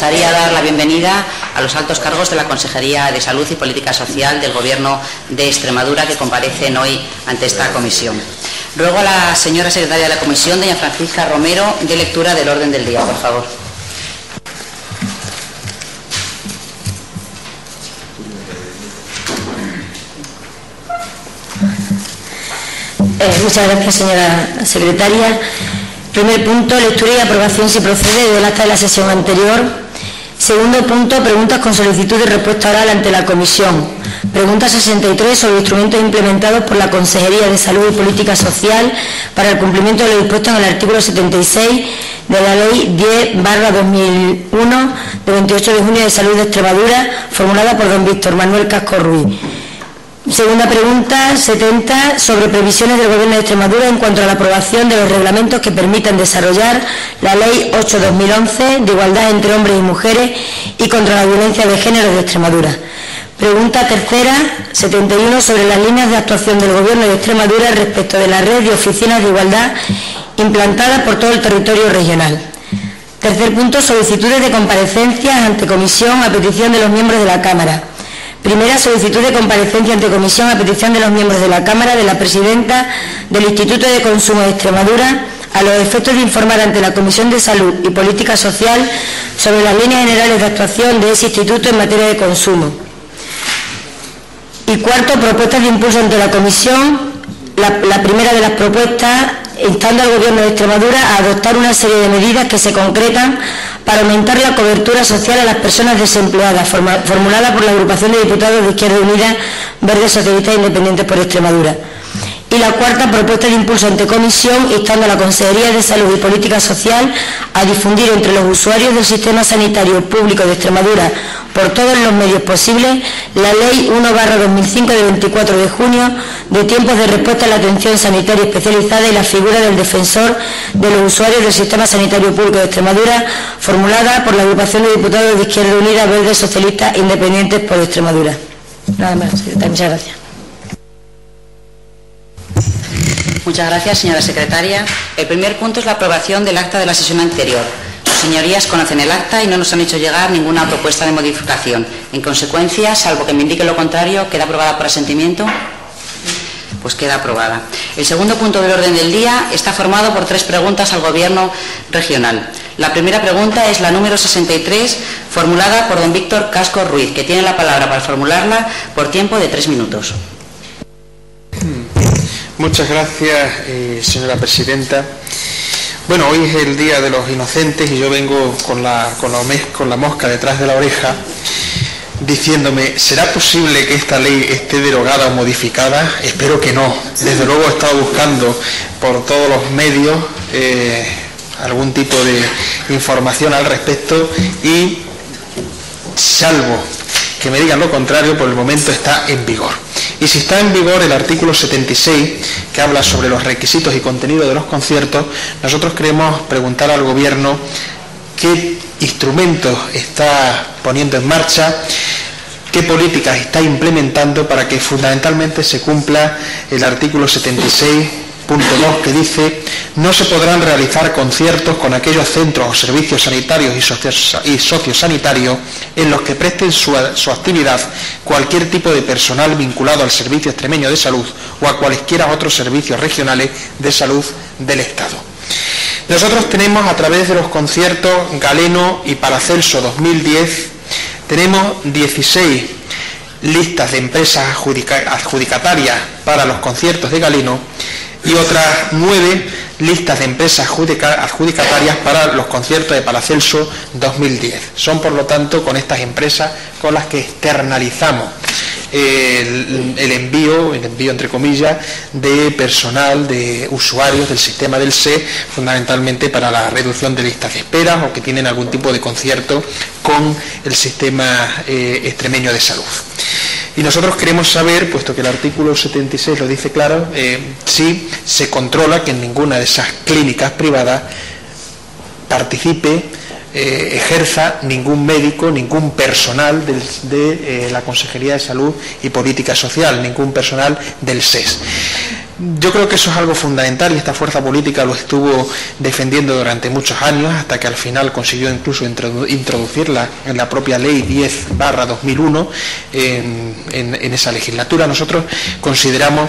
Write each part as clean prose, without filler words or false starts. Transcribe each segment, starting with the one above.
gustaría dar la bienvenida a los altos cargos de la Consejería de Salud y Política Social del Gobierno de Extremadura que comparecen hoy ante esta comisión. Ruego a la señora secretaria de la comisión, doña Francisca Romero, dé lectura del orden del día, por favor. Muchas gracias, señora secretaria. Primer punto, lectura y aprobación, si procede, del acta de la sesión anterior. Segundo punto, preguntas con solicitud de respuesta oral ante la comisión. Pregunta 63 sobre instrumentos implementados por la Consejería de Salud y Política Social para el cumplimiento de lo dispuesto en el artículo 76 de la Ley 10/2001 de 28 de junio de Salud de Extremadura, formulada por don Víctor Manuel Casco Ruiz. Segunda pregunta, 70, sobre previsiones del Gobierno de Extremadura en cuanto a la aprobación de los reglamentos que permitan desarrollar la Ley 8/2011 de igualdad entre hombres y mujeres y contra la violencia de género de Extremadura. Pregunta tercera, 71, sobre las líneas de actuación del Gobierno de Extremadura respecto de la red de oficinas de igualdad implantadas por todo el territorio regional. Tercer punto, solicitudes de comparecencias ante comisión a petición de los miembros de la Cámara. Primera, solicitud de comparecencia ante comisión a petición de los miembros de la Cámara de la presidenta del Instituto de Consumo de Extremadura a los efectos de informar ante la Comisión de Salud y Política Social sobre las líneas generales de actuación de ese instituto en materia de consumo. Y cuarto, propuestas de impulso ante la comisión. La primera de las propuestas, instando al Gobierno de Extremadura a adoptar una serie de medidas que se concretan para aumentar la cobertura social a las personas desempleadas, formulada por la agrupación de diputados de Izquierda Unida, Verdes Socialistas e Independientes por Extremadura. Y la cuarta, propuesta de impulso ante comisión, instando a la Consejería de Salud y Política Social a difundir entre los usuarios del sistema sanitario público de Extremadura por todos los medios posibles la Ley 1/2005 de 24 de junio de tiempos de respuesta a la atención sanitaria especializada y la figura del defensor de los usuarios del sistema sanitario público de Extremadura, formulada por la agrupación de diputados de Izquierda Unida, Verdes Socialistas e Independientes por Extremadura. Nada más, secretaria. Muchas gracias. Muchas gracias, señora secretaria. El primer punto es la aprobación del acta de la sesión anterior. Sus señorías conocen el acta y no nos han hecho llegar ninguna propuesta de modificación. En consecuencia, salvo que me indique lo contrario, ¿queda aprobada por asentimiento? Pues queda aprobada. El segundo punto del orden del día está formado por 3 preguntas al Gobierno regional. La primera pregunta es la número 63, formulada por don Víctor Casco Ruiz, que tiene la palabra para formularla por tiempo de 3 minutos. Muchas gracias, señora presidenta. Bueno, hoy es el Día de los Inocentes y yo vengo con la mosca detrás de la oreja diciéndome, ¿será posible que esta ley esté derogada o modificada? Espero que no. Desde luego he estado buscando por todos los medios algún tipo de información al respecto y, salvo que me digan lo contrario, por el momento está en vigor. Y si está en vigor el artículo 76, que habla sobre los requisitos y contenido de los conciertos, nosotros queremos preguntar al Gobierno qué instrumentos está poniendo en marcha, qué políticas está implementando para que fundamentalmente se cumpla el artículo 76.2, que dice: no se podrán realizar conciertos con aquellos centros o servicios sanitarios y sociosanitarios en los que presten su actividad cualquier tipo de personal vinculado al Servicio Extremeño de Salud o a cualesquiera otros servicios regionales de salud del Estado. Nosotros tenemos, a través de los conciertos Galeno y Paracelso 2010, tenemos 16 listas de empresas adjudicatarias para los conciertos de Galeno y otras 9 listas de empresas adjudicatarias para los conciertos de Paracelso 2010. Son, por lo tanto, con estas empresas con las que externalizamos el envío entre comillas, de personal, de usuarios del sistema del SE, fundamentalmente para la reducción de listas de espera o que tienen algún tipo de concierto con el sistema extremeño de salud. Y nosotros queremos saber, puesto que el artículo 76 lo dice claro, si se controla que en ninguna de esas clínicas privadas participe, ejerza ningún médico, ningún personal de la Consejería de Salud y Política Social, ningún personal del SES. Yo creo que eso es algo fundamental y esta fuerza política lo estuvo defendiendo durante muchos años hasta que al final consiguió incluso introducirla en la propia ley 10/2001 en esa legislatura. Nosotros consideramos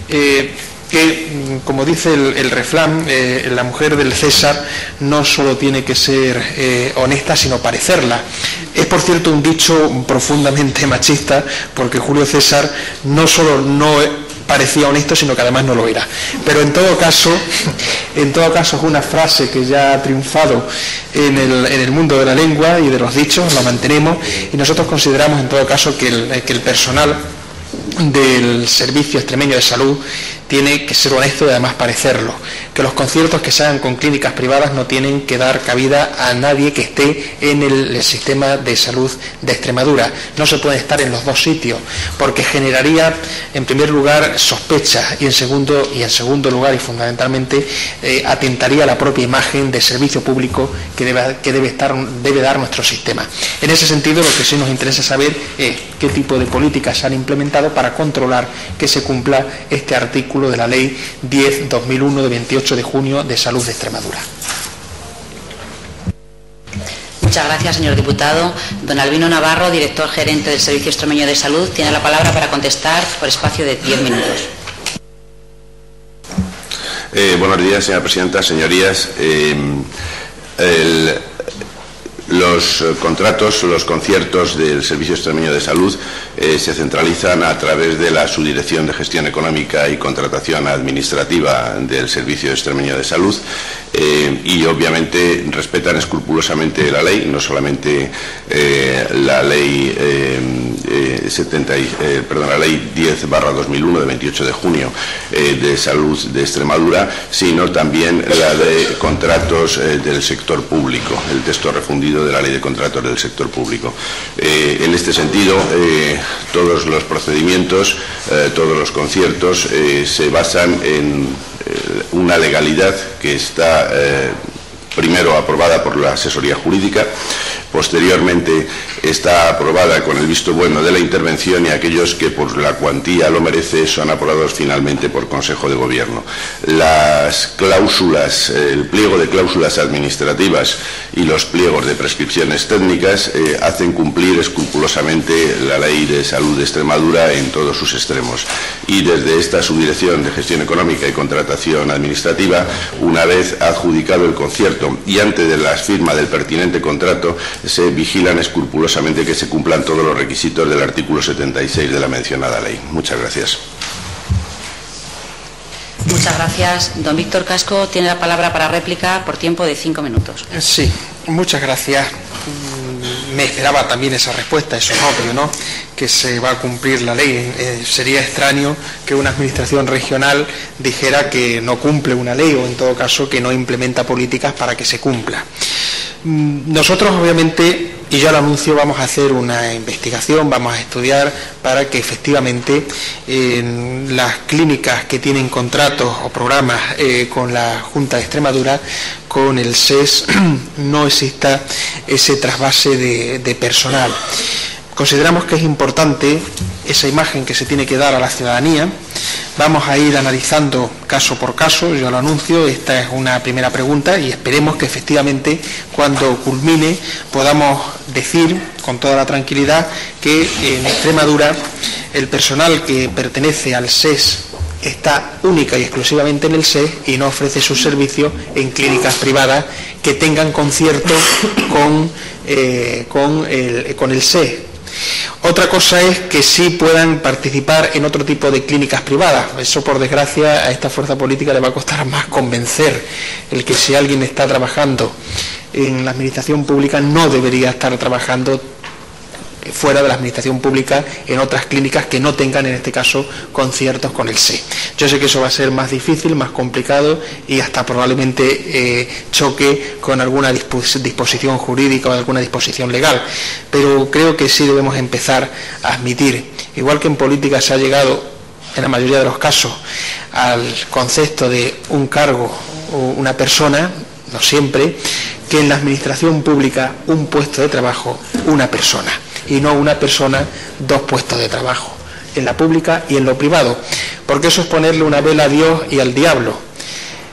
que, como dice el refrán, la mujer del César no solo tiene que ser honesta, sino parecerla. Es, por cierto, un dicho profundamente machista, porque Julio César no solo no parecía honesto, sino que además no lo era. Pero en todo caso es una frase que ya ha triunfado en el mundo de la lengua y de los dichos, lo mantenemos, y nosotros consideramos en todo caso que el personal del Servicio Extremeño de Salud tiene que ser honesto y además parecerlo, que los conciertos que se hagan con clínicas privadas no tienen que dar cabida a nadie que esté en el sistema de salud de Extremadura. No se puede estar en los dos sitios, porque generaría, en primer lugar, sospecha y en segundo lugar y fundamentalmente atentaría a la propia imagen de servicio público que debe dar nuestro sistema. En ese sentido, lo que sí nos interesa saber es qué tipo de políticas se han implementado para controlar que se cumpla este artículo de la Ley 10/2001 de 28 de junio de Salud de Extremadura. Muchas gracias, señor diputado. Don Albino Navarro, director gerente del Servicio Extremeño de Salud, tiene la palabra para contestar por espacio de 10 minutos. Buenos días, señora presidenta, señorías. Los contratos, los conciertos del Servicio Extremeño de Salud se centralizan a través de la Subdirección de Gestión Económica y Contratación Administrativa del Servicio Extremeño de Salud y obviamente respetan escrupulosamente la ley, no solamente la ley la ley 10/2001 de 28 de junio de Salud de Extremadura, sino también la de contratos del sector público, el texto refundido de la Ley de Contratos del Sector Público. En este sentido, todos los procedimientos, todos los conciertos se basan en una legalidad que está primero aprobada por la asesoría jurídica, posteriormente está aprobada con el visto bueno de la intervención y aquellos que por la cuantía lo merece son aprobados finalmente por Consejo de Gobierno. Las cláusulas, el pliego de cláusulas administrativas y los pliegos de prescripciones técnicas hacen cumplir escrupulosamente la Ley de Salud de Extremadura en todos sus extremos. Y desde esta Subdirección de Gestión Económica y Contratación Administrativa, una vez adjudicado el concierto y antes de la firma del pertinente contrato, se vigilan escrupulosamente que se cumplan todos los requisitos del artículo 76 de la mencionada ley. Muchas gracias. Muchas gracias. Don Víctor Casco tiene la palabra para réplica por tiempo de 5 minutos. Sí, muchas gracias. Me esperaba también esa respuesta, eso es obvio, ¿no?, que se va a cumplir la ley. Sería extraño que una administración regional dijera que no cumple una ley o en todo caso que no implementa políticas para que se cumpla. Nosotros obviamente, y yo lo anuncio, vamos a hacer una investigación, vamos a estudiar para que efectivamente en las clínicas que tienen contratos o programas con la Junta de Extremadura, con el SES, no exista ese trasvase de personal. Consideramos que es importante esa imagen que se tiene que dar a la ciudadanía. Vamos a ir analizando caso por caso, yo lo anuncio, esta es una primera pregunta y esperemos que efectivamente cuando culmine podamos decir con toda la tranquilidad que en Extremadura el personal que pertenece al SES está única y exclusivamente en el SES y no ofrece sus servicios en clínicas privadas que tengan concierto con el SES. Otra cosa es que sí puedan participar en otro tipo de clínicas privadas. Eso, por desgracia, a esta fuerza política le va a costar más convencer el que si alguien está trabajando en la administración pública no debería estar trabajando fuera de la administración pública en otras clínicas que no tengan, en este caso, conciertos con el SES. Yo sé que eso va a ser más difícil, más complicado y hasta probablemente choque con alguna disposición jurídica o alguna disposición legal, pero creo que sí debemos empezar a admitir, igual que en política se ha llegado en la mayoría de los casos al concepto de un cargo o una persona, no siempre, que en la administración pública un puesto de trabajo, una persona, y no una persona, dos puestos de trabajo. en la pública y en lo privado, porque eso es ponerle una vela a Dios y al diablo.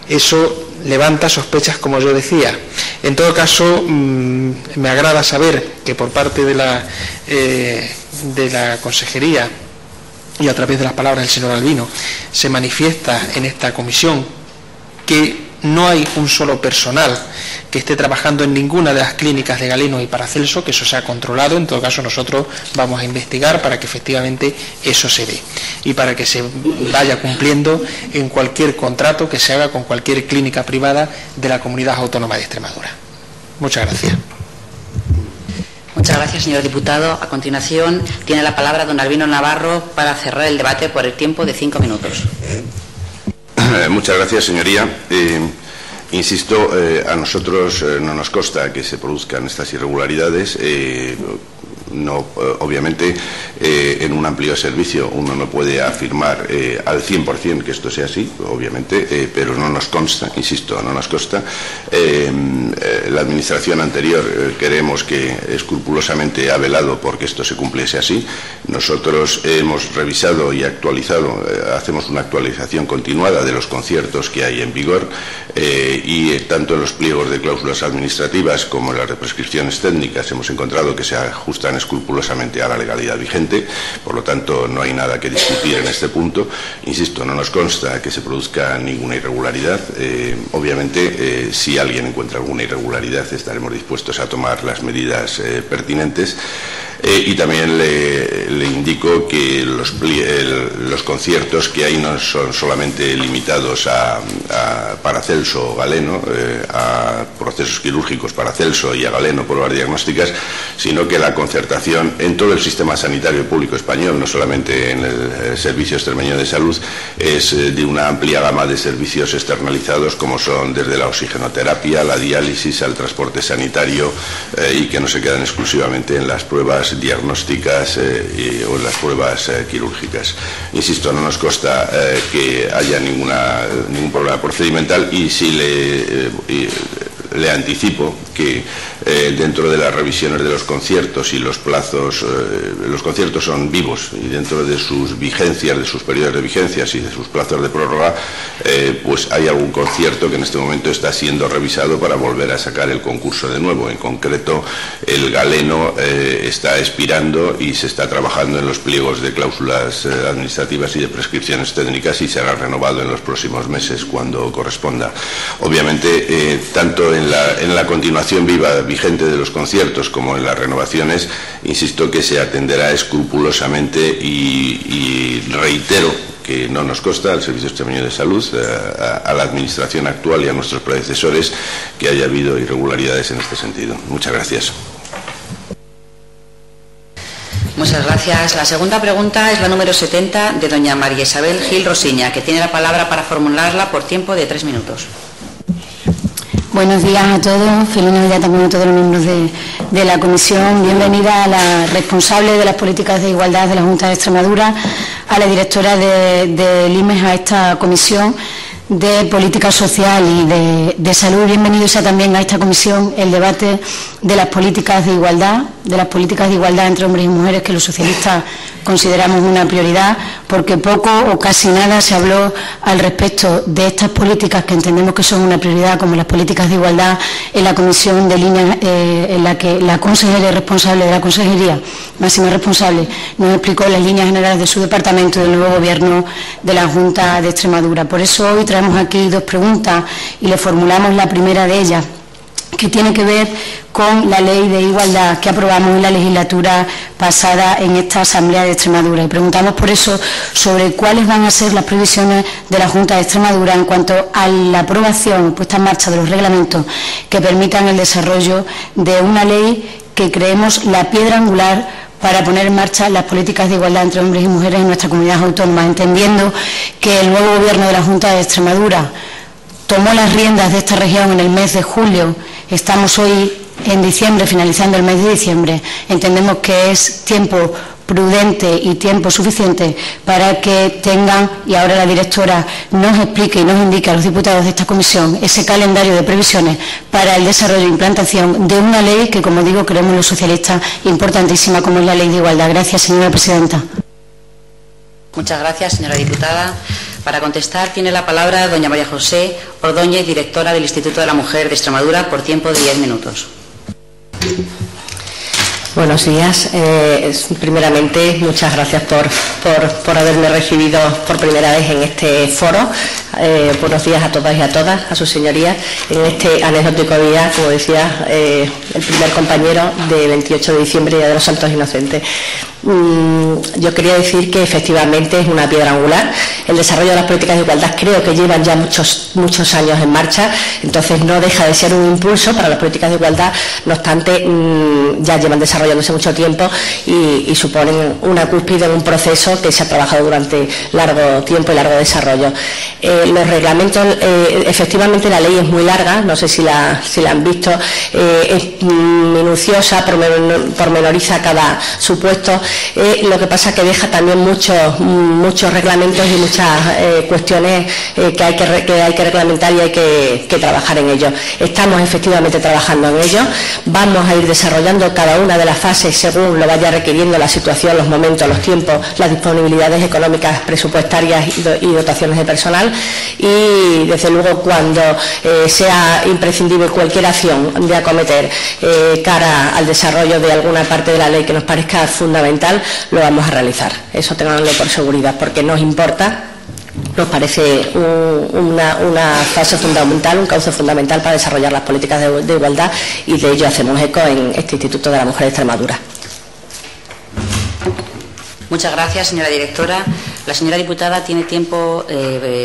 Eso levanta sospechas, como yo decía. En todo caso, me agrada saber que por parte de la Consejería y a través de las palabras del señor Albino se manifiesta en esta comisión que no hay un solo personal que esté trabajando en ninguna de las clínicas de Galeno y Paracelso, que eso se ha controlado. En todo caso, nosotros vamos a investigar para que efectivamente eso se dé y para que se vaya cumpliendo en cualquier contrato que se haga con cualquier clínica privada de la Comunidad Autónoma de Extremadura. Muchas gracias. Muchas gracias, señor diputado. A continuación, tiene la palabra don Albino Navarro para cerrar el debate por el tiempo de 5 minutos. Muchas gracias, señoría. Insisto, a nosotros no nos consta que se produzcan estas irregularidades. No, obviamente, en un amplio servicio uno no puede afirmar al 100% que esto sea así, obviamente, pero no nos consta, insisto, no nos consta. La administración anterior creemos que escrupulosamente ha velado porque esto se cumpliese así. Nosotros hemos revisado y actualizado, hacemos una actualización continuada de los conciertos que hay en vigor y tanto en los pliegos de cláusulas administrativas como en las de prescripciones técnicas hemos encontrado que se ajustan escrupulosamente a la legalidad vigente. Por lo tanto, no hay nada que discutir en este punto. Insisto, no nos consta que se produzca ninguna irregularidad. Obviamente, si alguien encuentra alguna irregularidad, estaremos dispuestos a tomar las medidas pertinentes. Y también le indico que los conciertos que hay no son solamente limitados a Paracelso o Galeno, a procesos quirúrgicos Paracelso y a Galeno pruebas diagnósticas, sino que la concertación en todo el sistema sanitario público español, no solamente en el Servicio Extremeño de Salud, es de una amplia gama de servicios externalizados, como son desde la oxigenoterapia, la diálisis, al transporte sanitario, y que no se quedan exclusivamente en las pruebas diagnósticas o en las pruebas quirúrgicas. Insisto, no nos consta que haya ningún problema procedimental y sí le anticipo que dentro de las revisiones de los conciertos y los plazos, los conciertos son vivos y dentro de sus vigencias, de sus periodos de vigencias y de sus plazos de prórroga, pues hay algún concierto que en este momento está siendo revisado para volver a sacar el concurso de nuevo. En concreto, el Galeno está expirando y se está trabajando en los pliegos de cláusulas administrativas y de prescripciones técnicas y será renovado en los próximos meses cuando corresponda. Obviamente, tanto en la continuación vigente de los conciertos como en las renovaciones, insisto que se atenderá escrupulosamente y reitero que no nos consta al Servicio Extremeño de Salud, a la Administración actual y a nuestros predecesores que haya habido irregularidades en este sentido. Muchas gracias. Muchas gracias. La segunda pregunta es la número 70 de doña María Isabel Gil Rosiña, que tiene la palabra para formularla por tiempo de 3 minutos. Buenos días a todos, feliz Navidad también a todos los miembros de la comisión. Bienvenida a la responsable de las políticas de igualdad de la Junta de Extremadura, a la directora del IMES, a esta comisión de política social y de salud. Bienvenido sea también a esta comisión el debate de las políticas de igualdad entre hombres y mujeres, que los socialistas consideramos una prioridad, porque poco o casi nada se habló al respecto de estas políticas que entendemos que son una prioridad, como las políticas de igualdad, en la comisión de líneas en la que la consejera responsable de la consejería, máxima responsable, nos explicó las líneas generales de su departamento y del nuevo gobierno de la Junta de Extremadura. Por eso hoy traemos aquí 2 preguntas y le formulamos la primera de ellas, que tiene que ver con la ley de igualdad que aprobamos en la legislatura pasada en esta Asamblea de Extremadura. Y preguntamos por eso sobre cuáles van a ser las previsiones de la Junta de Extremadura en cuanto a la aprobación y puesta en marcha de los reglamentos que permitan el desarrollo de una ley que creemos la piedra angular para poner en marcha las políticas de igualdad entre hombres y mujeres en nuestra comunidad autónoma, entendiendo que el nuevo gobierno de la Junta de Extremadura tomó las riendas de esta región en el mes de julio. Estamos hoy en diciembre, finalizando el mes de diciembre. Entendemos que es tiempo prudente y tiempo suficiente para que tengan, y ahora la directora nos explique y nos indique a los diputados de esta comisión ese calendario de previsiones para el desarrollo e implantación de una ley que, como digo, creemos los socialistas importantísima, como es la ley de igualdad. Gracias, señora presidenta. Muchas gracias, señora diputada. Para contestar tiene la palabra doña María José Ordóñez, directora del Instituto de la Mujer de Extremadura, por tiempo de 10 minutos. Buenos días. Primeramente, muchas gracias por haberme recibido por primera vez en este foro. Buenos días a todas y a todas, a sus señorías, en este anecdótico día, como decía el primer compañero, de 28 de diciembre, Día de los Santos Inocentes. Yo quería decir que efectivamente es una piedra angular. El desarrollo de las políticas de igualdad creo que llevan ya muchos años en marcha, entonces no deja de ser un impulso para las políticas de igualdad. No obstante, ya llevan desarrollándose mucho tiempo y suponen una cúspide en un proceso que se ha trabajado durante largo tiempo y largo desarrollo. Los reglamentos, efectivamente la ley es muy larga, no sé si la han visto, es minuciosa, pormenoriza cada supuesto. Lo que pasa es que deja también muchos reglamentos y muchas cuestiones que hay que reglamentar y hay que trabajar en ello. Estamos efectivamente trabajando en ello. Vamos a ir desarrollando cada una de las fases según lo vaya requiriendo la situación, los momentos, los tiempos, las disponibilidades económicas, presupuestarias y dotaciones de personal. Y desde luego, cuando sea imprescindible cualquier acción de acometer cara al desarrollo de alguna parte de la ley que nos parezca fundamental, lo vamos a realizar. Eso tenganlo por seguridad, porque nos importa, nos parece una fase fundamental, un cauce fundamental para desarrollar las políticas de igualdad, y de ello hacemos eco en este Instituto de la Mujer de Extremadura. Muchas gracias, señora directora. La señora diputada tiene tiempo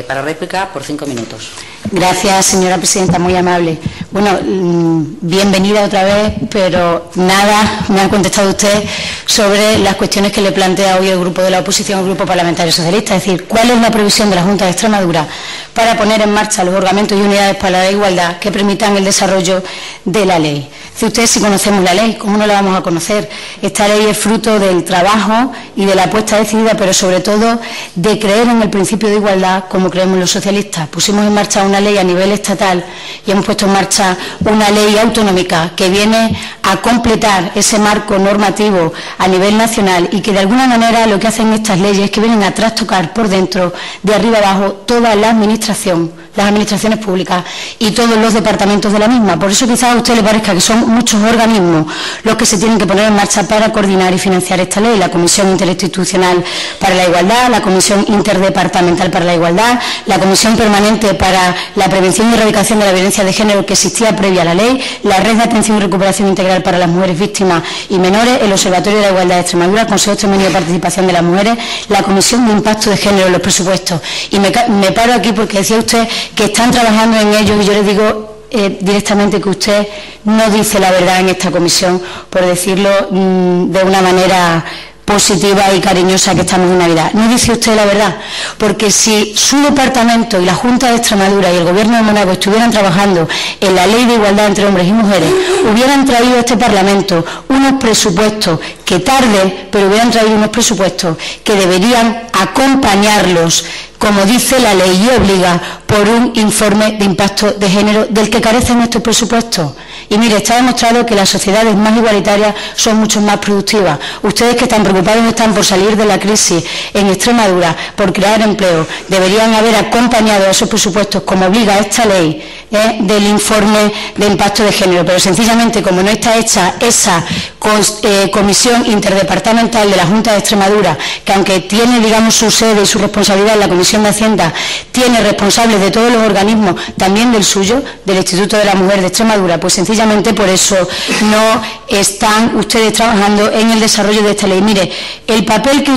para réplica por 5 minutos. Gracias, señora presidenta, muy amable. Bueno, bienvenida otra vez, pero nada me ha contestado usted sobre las cuestiones que le plantea hoy el grupo de la oposición, el Grupo Parlamentario Socialista, es decir, cuál es la previsión de la Junta de Extremadura para poner en marcha los orgamentos y unidades para la igualdad que permitan el desarrollo de la ley. Si ustedes sí conocemos la ley, ¿cómo no la vamos a conocer? Esta ley es fruto del trabajo y de la apuesta decidida, pero sobre todo de creer en el principio de igualdad como creemos los socialistas. Pusimos en marcha una ley a nivel estatal y hemos puesto en marcha una ley autonómica que viene a completar ese marco normativo a nivel nacional y que de alguna manera lo que hacen estas leyes es que vienen a trastocar por dentro, de arriba abajo, toda la administración, las administraciones públicas y todos los departamentos de la misma. Por eso quizás a usted le parezca que son muchos organismos los que se tienen que poner en marcha para coordinar y financiar esta ley. La Comisión Interinstitucional para la Igualdad, la Comisión Interdepartamental para la Igualdad, la Comisión Permanente para la Prevención y Erradicación de la Violencia de Género que existía previa a la ley, la Red de Atención y Recuperación Integral para las Mujeres Víctimas y Menores, el Observatorio de la Igualdad de Extremadura, el Consejo Extremeño de Participación de las Mujeres, la Comisión de Impacto de Género en los Presupuestos. Y me paro aquí porque decía usted que están trabajando en ello y yo les digo directamente que usted no dice la verdad en esta comisión, por decirlo de una manera positiva y cariñosa, que estamos en Navidad. No dice usted la verdad, porque si su departamento y la Junta de Extremadura y el Gobierno de Mónaco estuvieran trabajando en la ley de igualdad entre hombres y mujeres, hubieran traído a este Parlamento unos presupuestos que tarde, pero hubieran traído unos presupuestos que deberían acompañarlos, como dice la ley y obliga, por un informe de impacto de género del que carecen estos presupuestos. Y mire, está demostrado que las sociedades más igualitarias son mucho más productivas. Ustedes que están preocupados están por salir de la crisis en Extremadura, por crear empleo, deberían haber acompañado a esos presupuestos, como obliga esta ley, del informe de impacto de género. Pero sencillamente, como no está hecha esa comisión interdepartamental de la Junta de Extremadura, que aunque tiene, digamos, su sede y su responsabilidad en la Comisión de Hacienda, tiene responsables de todos los organismos, también del suyo, del Instituto de la Mujer de Extremadura, pues sencillamente por eso no están ustedes trabajando en el desarrollo de esta ley. Mire, el papel que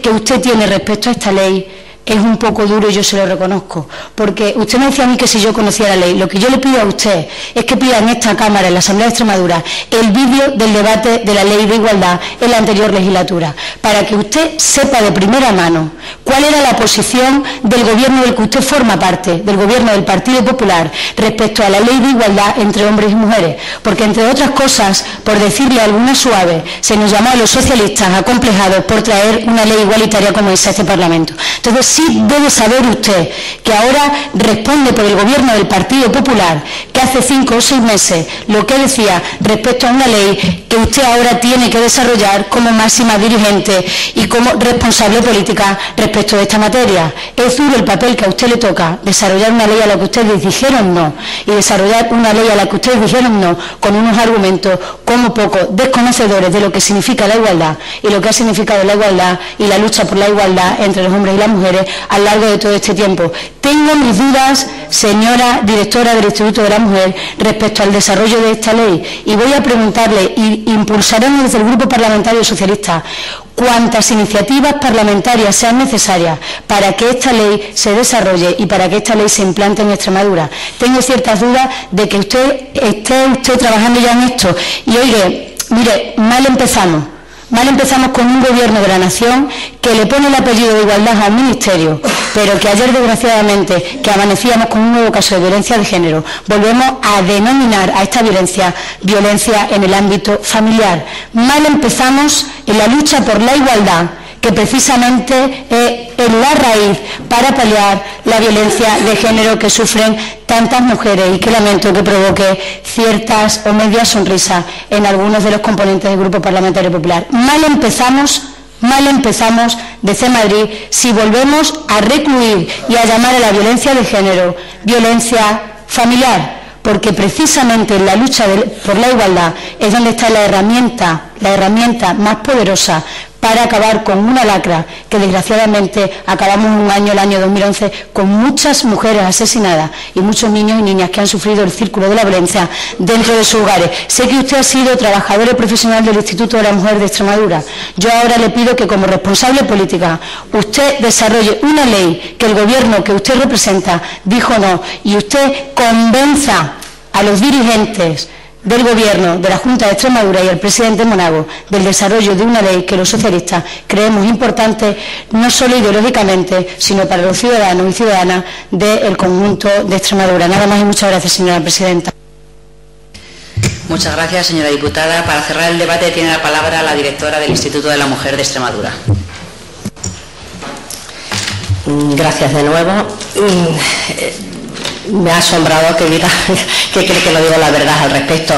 usted tiene respecto a esta ley es un poco duro y yo se lo reconozco, porque usted me decía a mí que si yo conocía la ley. Lo que yo le pido a usted es que pida en esta Cámara, en la Asamblea de Extremadura, el vídeo del debate de la ley de igualdad en la anterior legislatura, para que usted sepa de primera mano cuál era la posición del gobierno del que usted forma parte, del gobierno del Partido Popular, respecto a la ley de igualdad entre hombres y mujeres, porque entre otras cosas, por decirle alguna suave, se nos llamó a los socialistas acomplejados por traer una ley igualitaria como esa a este Parlamento. Entonces, sí debe saber usted que ahora responde por el Gobierno del Partido Popular, que hace 5 o 6 meses lo que decía respecto a una ley que usted ahora tiene que desarrollar como máxima dirigente y como responsable política respecto de esta materia. Es duro el papel que a usted le toca, desarrollar una ley a la que ustedes dijeron no, y desarrollar una ley a la que ustedes dijeron no, con unos argumentos como poco desconocedores de lo que significa la igualdad y lo que ha significado la igualdad y la lucha por la igualdad entre los hombres y las mujeres a lo largo de todo este tiempo. Tengo mis dudas, señora directora del Instituto de la Mujer, respecto al desarrollo de esta ley, y voy a preguntarle, y impulsaremos desde el Grupo Parlamentario Socialista cuantas iniciativas parlamentarias sean necesarias para que esta ley se desarrolle y para que esta ley se implante en Extremadura. Tengo ciertas dudas de que esté trabajando ya en esto. Y oye, mire, mal empezamos con un gobierno de la nación que le pone el apellido de igualdad al ministerio, pero que ayer desgraciadamente, que amanecíamos con un nuevo caso de violencia de género, volvemos a denominar a esta violencia en el ámbito familiar. Mal empezamos en la lucha por la igualdad, que precisamente es la raíz para paliar la violencia de género que sufren tantas mujeres, y que lamento que provoque ciertas o medias sonrisas en algunos de los componentes del Grupo Parlamentario Popular. Mal empezamos desde Madrid si volvemos a recluir y a llamar a la violencia de género violencia familiar, porque precisamente en la lucha por la igualdad es donde está la herramienta más poderosa para acabar con una lacra que desgraciadamente acabamos un año, el año 2011, con muchas mujeres asesinadas y muchos niños y niñas que han sufrido el círculo de la violencia dentro de sus hogares. Sé que usted ha sido trabajador y profesional del Instituto de la Mujer de Extremadura. Yo ahora le pido que como responsable política usted desarrolle una ley que el gobierno que usted representa dijo no, y usted convenza a los dirigentes del Gobierno, de la Junta de Extremadura y al presidente Monago del desarrollo de una ley que los socialistas creemos importante, no solo ideológicamente, sino para los ciudadanos y ciudadanas del conjunto de Extremadura. Nada más y muchas gracias, señora presidenta. Muchas gracias, señora diputada. Para cerrar el debate tiene la palabra la directora del Instituto de la Mujer de Extremadura. Gracias de nuevo. Me ha asombrado que diga que cree que no digo la verdad al respecto.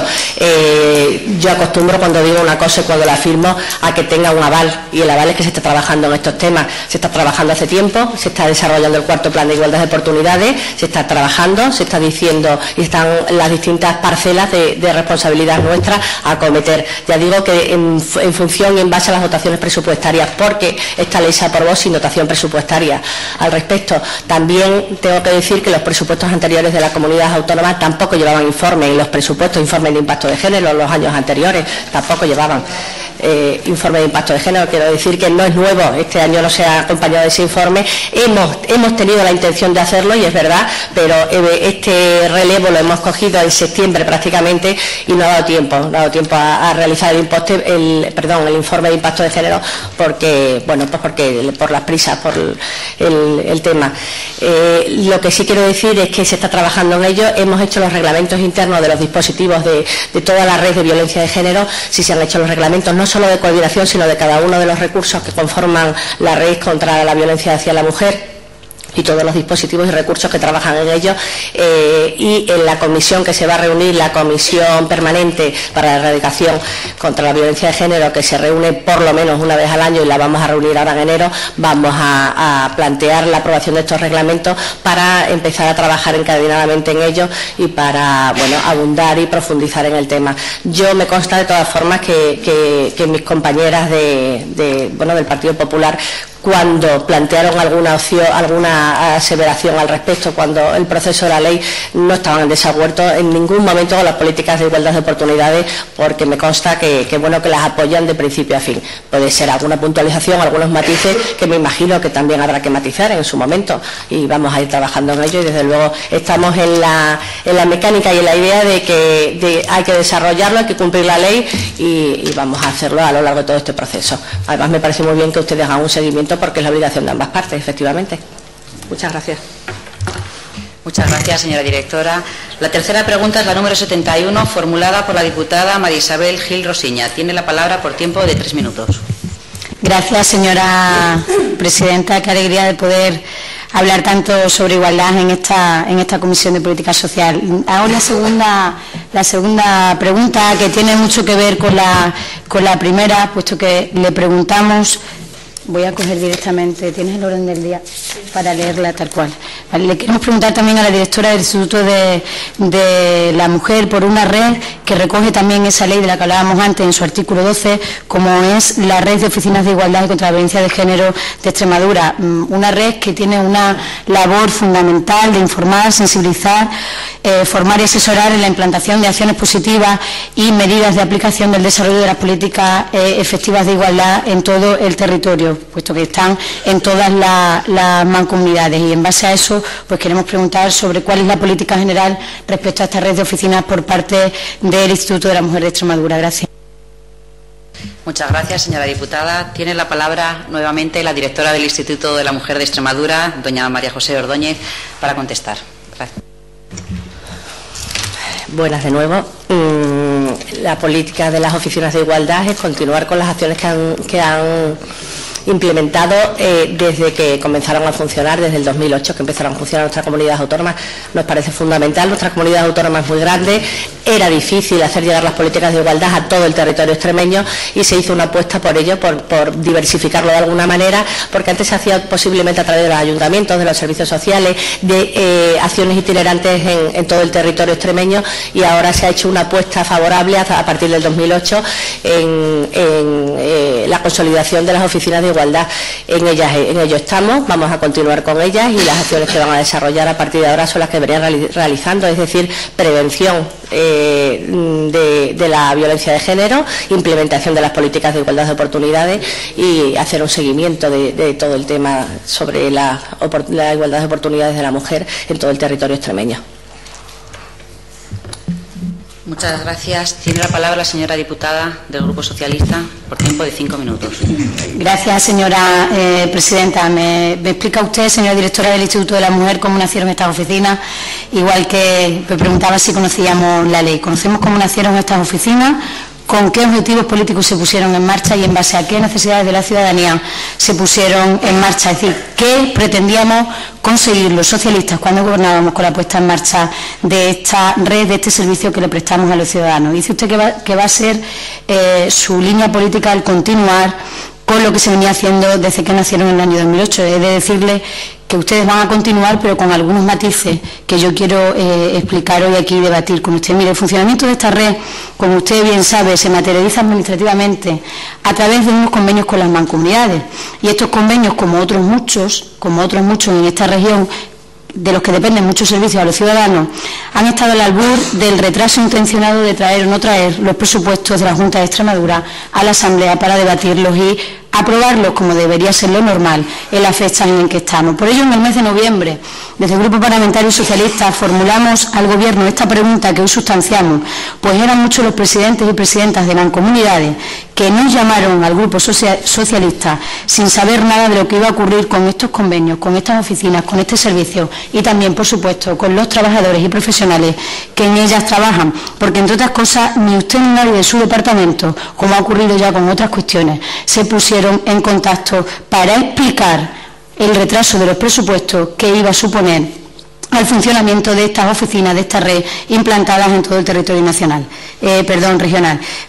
Yo acostumbro, cuando digo una cosa y cuando la afirmo, a que tenga un aval, y el aval es que se está trabajando en estos temas. Se está trabajando hace tiempo, se está desarrollando el cuarto plan de igualdad de oportunidades, se está trabajando, se está diciendo, y están las distintas parcelas de responsabilidad nuestra a acometer. Ya digo que en función y en base a las dotaciones presupuestarias, porque esta ley se aprobó sin dotación presupuestaria al respecto. También tengo que decir que los presupuestos anteriores de la comunidad autónoma tampoco llevaban informes, y los presupuestos, informes de impacto de género, los años anteriores tampoco llevaban informe de impacto de género. Quiero decir que no es nuevo, este año no se ha acompañado de ese informe. Hemos tenido la intención de hacerlo, y es verdad, pero este relevo lo hemos cogido en septiembre prácticamente y no ha dado tiempo a realizar el informe de impacto de género, porque por las prisas, por el tema. Lo que sí quiero decir es que se está trabajando en ello. Hemos hecho los reglamentos internos de los dispositivos de toda la red de violencia de género. Sí se han hecho los reglamentos, no solo de coordinación, sino de cada uno de los recursos que conforman la red contra la violencia hacia la mujer, y todos los dispositivos y recursos que trabajan en ello, y en la comisión que se va a reunir, la Comisión Permanente para la Erradicación contra la Violencia de Género, que se reúne por lo menos una vez al año, y la vamos a reunir ahora en enero, vamos a plantear la aprobación de estos reglamentos para empezar a trabajar encadenadamente en ellos y para abundar y profundizar en el tema. Yo me consta de todas formas que mis compañeras del Partido Popular, cuando plantearon alguna aseveración al respecto, cuando el proceso de la ley, no estaban en desacuerdo en ningún momento con las políticas de igualdad de oportunidades, porque me consta que las apoyan de principio a fin. Puede ser alguna puntualización, algunos matices que me imagino que también habrá que matizar en su momento, y vamos a ir trabajando en ello, y desde luego estamos en la mecánica y en la idea de que hay que desarrollarlo, hay que cumplir la ley, y vamos a hacerlo a lo largo de todo este proceso. Además, me parece muy bien que ustedes hagan un seguimiento, porque es la obligación de ambas partes, efectivamente. Muchas gracias. Muchas gracias, señora directora. La tercera pregunta es la número 71, formulada por la diputada María Isabel Gil Rosiña. Tiene la palabra por tiempo de 3 minutos. Gracias, señora presidenta. Qué alegría de poder hablar tanto sobre igualdad en esta Comisión de Política Social. Hago la segunda pregunta, que tiene mucho que ver con la primera, puesto que le preguntamos. Voy a coger directamente, ¿tienes el orden del día para leerla tal cual? Vale, le queremos preguntar también a la directora del Instituto de la Mujer por una red que recoge también esa ley de la que hablábamos antes en su artículo 12, como es la red de oficinas de igualdad y contra la violencia de género de Extremadura. Una red que tiene una labor fundamental de informar, sensibilizar, formar y asesorar en la implantación de acciones positivas y medidas de aplicación del desarrollo de las políticas efectivas de igualdad en todo el territorio, puesto que están en todas las mancomunidades, y en base a eso pues queremos preguntar sobre cuál es la política general respecto a esta red de oficinas por parte del Instituto de la Mujer de Extremadura. Gracias. Muchas gracias, señora diputada. Tiene la palabra nuevamente la directora del Instituto de la Mujer de Extremadura, doña María José Ordóñez, para contestar. Gracias. Buenas de nuevo. La política de las oficinas de igualdad es continuar con las acciones que han implementado desde que comenzaron a funcionar, desde el 2008, que empezaron a funcionar nuestras comunidades autónomas. Nos parece fundamental. Nuestra comunidad autónoma es muy grande, era difícil hacer llegar las políticas de igualdad a todo el territorio extremeño y se hizo una apuesta por ello, por diversificarlo de alguna manera, porque antes se hacía posiblemente a través de los ayuntamientos, de los servicios sociales, de acciones itinerantes en todo el territorio extremeño, y ahora se ha hecho una apuesta favorable a partir del 2008 en la consolidación de las oficinas de igualdad. En ello estamos, vamos a continuar con ellas, y las acciones que van a desarrollar a partir de ahora son las que venían realizando, es decir, prevención de la violencia de género, implementación de las políticas de igualdad de oportunidades y hacer un seguimiento de todo el tema sobre la igualdad de oportunidades de la mujer en todo el territorio extremeño. Muchas gracias. Tiene la palabra la señora diputada del Grupo Socialista por tiempo de 5 minutos. Gracias, señora presidenta. ¿Me explica usted, señora directora del Instituto de la Mujer, cómo nacieron estas oficinas? Igual que me preguntaba si conocíamos la ley. ¿Conocemos cómo nacieron estas oficinas? ¿Con qué objetivos políticos se pusieron en marcha y en base a qué necesidades de la ciudadanía se pusieron en marcha? Es decir, ¿qué pretendíamos conseguir los socialistas cuando gobernábamos con la puesta en marcha de esta red, de este servicio que le prestamos a los ciudadanos? Dice usted que va a ser su línea política el continuar con lo que se venía haciendo desde que nacieron en el año 2008. He de decirle que ustedes van a continuar, pero con algunos matices que yo quiero explicar hoy aquí y debatir con usted. Mire, el funcionamiento de esta red, como usted bien sabe, se materializa administrativamente a través de unos convenios con las mancomunidades, y estos convenios, como otros muchos en esta región, de los que dependen muchos servicios a los ciudadanos, han estado al albur del retraso intencionado de traer o no traer los presupuestos de la Junta de Extremadura a la Asamblea para debatirlos y aprobarlos, como debería ser lo normal, en las fechas en que estamos. Por ello, en el mes de noviembre, desde el Grupo Parlamentario Socialista, formulamos al Gobierno esta pregunta que hoy sustanciamos, pues eran muchos los presidentes y presidentas de mancomunidades que nos llamaron al Grupo Socialista sin saber nada de lo que iba a ocurrir con estos convenios, con estas oficinas, con este servicio, y también, por supuesto, con los trabajadores y profesionales que en ellas trabajan, porque, entre otras cosas, ni usted ni nadie de su departamento, como ha ocurrido ya con otras cuestiones, se pusieron en contacto para explicar el retraso de los presupuestos que iba a suponer al funcionamiento de estas oficinas, de esta red, implantadas en todo el territorio regional.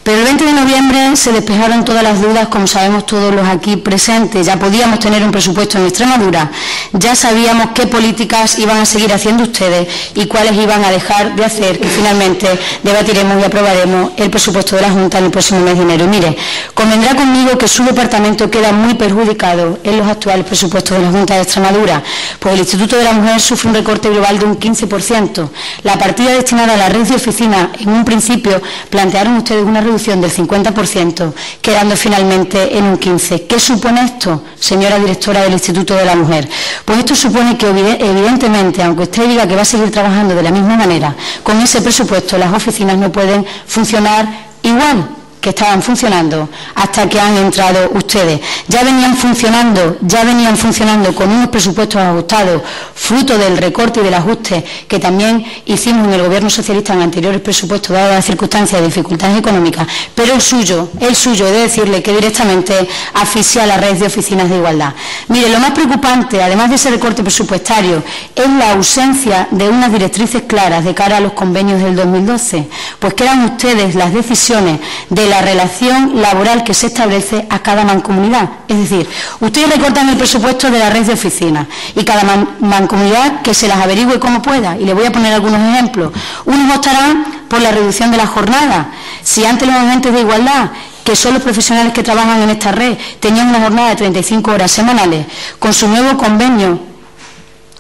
Pero el 20 de noviembre se despejaron todas las dudas, como sabemos todos los aquí presentes. Ya podíamos tener un presupuesto en Extremadura, ya sabíamos qué políticas iban a seguir haciendo ustedes y cuáles iban a dejar de hacer, que finalmente debatiremos y aprobaremos el presupuesto de la Junta en el próximo mes de enero. Y mire, convendrá conmigo que su departamento queda muy perjudicado en los actuales presupuestos de la Junta de Extremadura, pues el Instituto de la Mujer sufre un recorte global de un 15%. La partida destinada a la red de oficinas, en un principio, plantearon ustedes una reducción del 50%, quedando finalmente en un 15%. ¿Qué supone esto, señora directora del Instituto de la Mujer? Pues esto supone que, evidentemente, aunque usted diga que va a seguir trabajando de la misma manera, con ese presupuesto las oficinas no pueden funcionar igual. que estaban funcionando hasta que han entrado ustedes. Ya venían funcionando con unos presupuestos ajustados, fruto del recorte y del ajuste que también hicimos en el Gobierno socialista en anteriores presupuestos, dadas las circunstancias de dificultades económicas, pero el suyo, he de decirle que directamente asfixia a la red de oficinas de igualdad. Mire, lo más preocupante, además de ese recorte presupuestario, es la ausencia de unas directrices claras de cara a los convenios del 2012, pues que eran ustedes las decisiones de la relación laboral que se establece a cada mancomunidad. Es decir, ustedes recortan el presupuesto de la red de oficinas y cada mancomunidad que se las averigüe como pueda. Y le voy a poner algunos ejemplos. Unos optarán por la reducción de la jornada. Si antes los agentes de igualdad, que son los profesionales que trabajan en esta red, tenían una jornada de 35 horas semanales, con su nuevo convenio,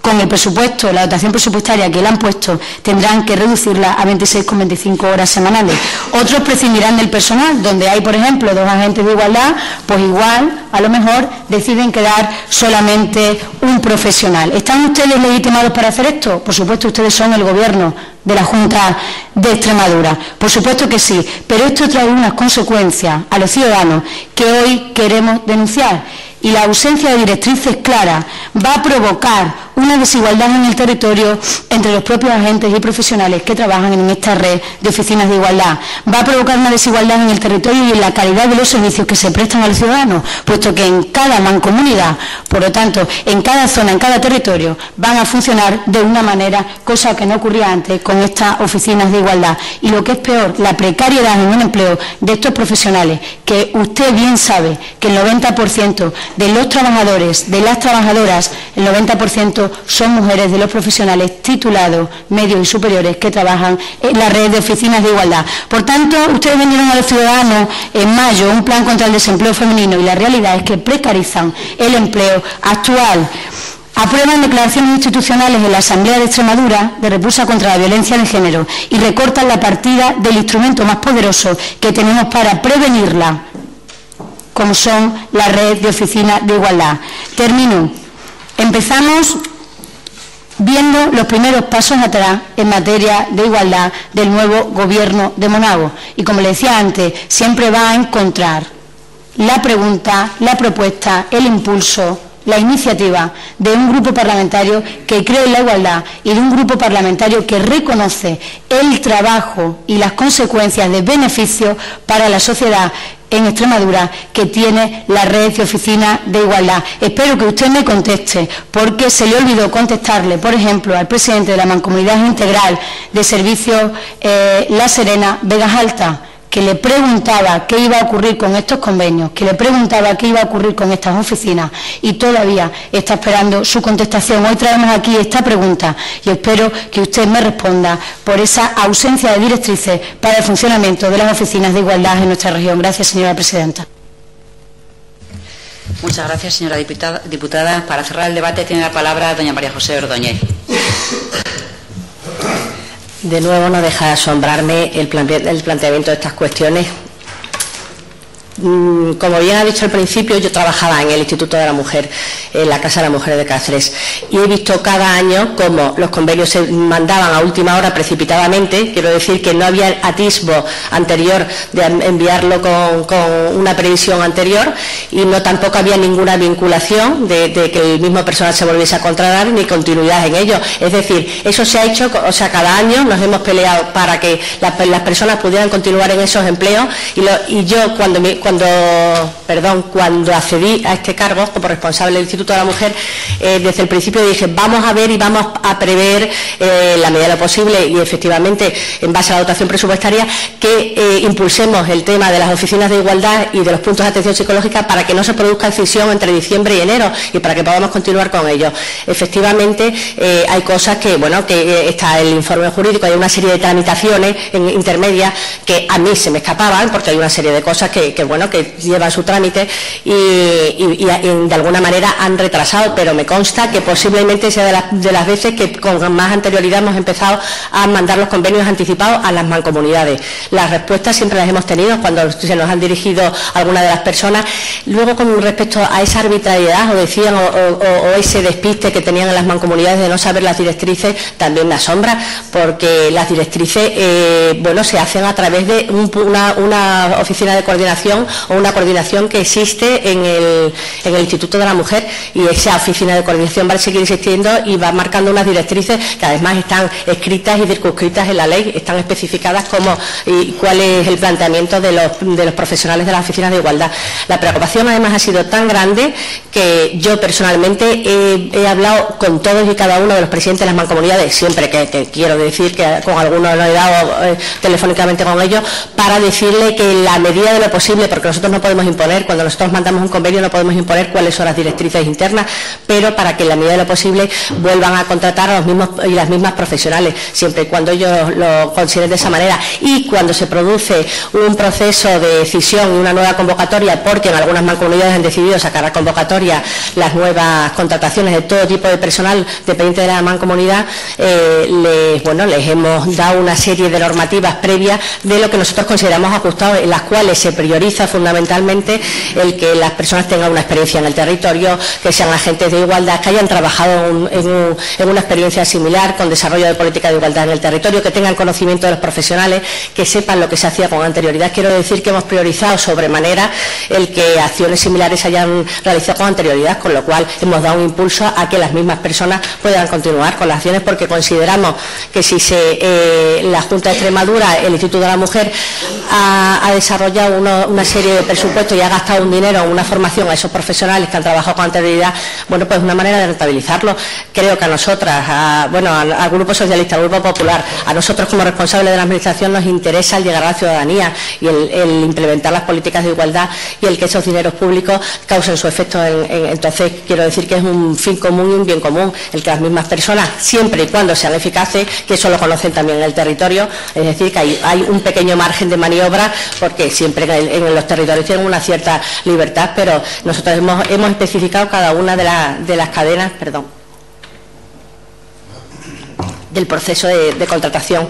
con el presupuesto, la dotación presupuestaria que le han puesto, tendrán que reducirla a 26,25 horas semanales. Otros prescindirán del personal, donde hay, por ejemplo, 2 agentes de igualdad, pues igual, a lo mejor, deciden quedar solamente un profesional. ¿Están ustedes legitimados para hacer esto? Por supuesto, ustedes son el Gobierno de la Junta de Extremadura. Por supuesto que sí, pero esto trae unas consecuencias a los ciudadanos que hoy queremos denunciar. Y la ausencia de directrices claras va a provocar una desigualdad en el territorio entre los propios agentes y profesionales que trabajan en esta red de oficinas de igualdad. Va a provocar una desigualdad en el territorio y en la calidad de los servicios que se prestan a los ciudadanos, puesto que en cada mancomunidad, por lo tanto, en cada zona, en cada territorio, van a funcionar de una manera, cosa que no ocurría antes con estas oficinas de igualdad. Y lo que es peor, la precariedad en el empleo de estos profesionales, que usted bien sabe que el 90% de los trabajadores, de las trabajadoras, el 90% son mujeres de los profesionales titulados, medios y superiores que trabajan en la red de oficinas de igualdad. Por tanto, ustedes vendieron a los ciudadanos en mayo un plan contra el desempleo femenino y la realidad es que precarizan el empleo actual. Aprueban declaraciones institucionales en la Asamblea de Extremadura de repulsa contra la violencia de género y recortan la partida del instrumento más poderoso que tenemos para prevenirla, como son la red de oficinas de igualdad. Termino. Empezamos viendo los primeros pasos atrás en materia de igualdad del nuevo Gobierno de Monago. Y como le decía antes, siempre va a encontrar la pregunta, la propuesta, el impulso, la iniciativa de un grupo parlamentario que cree en la igualdad y de un grupo parlamentario que reconoce el trabajo y las consecuencias de beneficio para la sociedad en Extremadura que tiene la red de oficinas de igualdad. Espero que usted me conteste, porque se le olvidó contestarle, por ejemplo, al presidente de la Mancomunidad Integral de Servicios La Serena, Vegas Alta, que le preguntaba qué iba a ocurrir con estos convenios, que le preguntaba qué iba a ocurrir con estas oficinas y todavía está esperando su contestación. Hoy traemos aquí esta pregunta y espero que usted me responda por esa ausencia de directrices para el funcionamiento de las oficinas de igualdad en nuestra región. Gracias, señora presidenta. Muchas gracias, señora diputada. Para cerrar el debate tiene la palabra doña María José Ordóñez. De nuevo no deja de asombrarme el planteamiento de estas cuestiones. Como bien ha dicho al principio, yo trabajaba en el Instituto de la Mujer, en la Casa de la Mujer de Cáceres, y he visto cada año cómo los convenios se mandaban a última hora precipitadamente. Quiero decir que no había atisbo anterior de enviarlo con una previsión anterior, y no tampoco había ninguna vinculación de que el mismo personal se volviese a contratar ni continuidad en ello. Es decir, eso se ha hecho, o sea, cada año nos hemos peleado para que las personas pudieran continuar en esos empleos, y yo cuando accedí a este cargo como responsable del Instituto de la Mujer, desde el principio dije, vamos a ver y vamos a prever la medida de lo posible, y efectivamente, en base a la dotación presupuestaria, que impulsemos el tema de las oficinas de igualdad y de los puntos de atención psicológica para que no se produzca escisión entre diciembre y enero y para que podamos continuar con ello. Efectivamente, hay cosas que está el informe jurídico, hay una serie de tramitaciones intermedias que a mí se me escapaban, porque hay una serie de cosas que bueno, que llevan su trámite y de alguna manera han retrasado, pero me consta que posiblemente sea de las veces que con más anterioridad hemos empezado a mandar los convenios anticipados a las mancomunidades. Las respuestas siempre las hemos tenido cuando se nos han dirigido algunas de las personas. Luego, con respecto a esa arbitrariedad, o decían, o ese despiste que tenían en las mancomunidades de no saber las directrices, también me asombra, porque las directrices, bueno, se hacen a través de una oficina de coordinación o una coordinación que existe en el Instituto de la Mujer, y esa oficina de coordinación va a seguir existiendo y va marcando unas directrices que además están escritas y circunscritas en la ley, están especificadas como y cuál es el planteamiento de los profesionales de las oficinas de igualdad. La preocupación además ha sido tan grande que yo personalmente he hablado con todos y cada uno de los presidentes de las mancomunidades, siempre que quiero decir que con algunos lo he dado telefónicamente con ellos, para decirle que en la medida de lo posible, porque nosotros no podemos imponer, cuando nosotros mandamos un convenio no podemos imponer cuáles son las directrices internas, pero para que en la medida de lo posible vuelvan a contratar a los mismos y las mismas profesionales, siempre y cuando ellos lo consideren de esa manera. Y cuando se produce un proceso de decisión y una nueva convocatoria, porque en algunas mancomunidades han decidido sacar a convocatoria las nuevas contrataciones de todo tipo de personal dependiente de la mancomunidad, les hemos dado una serie de normativas previas de lo que nosotros consideramos ajustados, en las cuales se prioriza fundamentalmente el que las personas tengan una experiencia en el territorio, que sean agentes de igualdad, que hayan trabajado en una experiencia similar con desarrollo de política de igualdad en el territorio, que tengan conocimiento de los profesionales, que sepan lo que se hacía con anterioridad. Quiero decir que hemos priorizado sobremanera el que acciones similares se hayan realizado con anterioridad, con lo cual hemos dado un impulso a que las mismas personas puedan continuar con las acciones, porque consideramos que si la Junta de Extremadura, el Instituto de la Mujer, ha desarrollado una serie de presupuestos y ha gastado un dinero en una formación a esos profesionales que han trabajado con anterioridad, bueno, pues una manera de rentabilizarlo. Creo que a nosotras, al Grupo Socialista, al Grupo Popular, a nosotros como responsables de la Administración nos interesa el llegar a la ciudadanía y el implementar las políticas de igualdad y el que esos dineros públicos causen su efecto. Entonces, quiero decir que es un fin común y un bien común el que las mismas personas, siempre y cuando sean eficaces, que eso lo conocen también en el territorio, es decir, que hay un pequeño margen de maniobra, porque siempre en los territorios tienen una cierta libertad, pero nosotros hemos especificado cada una de las cadenas, del proceso de contratación.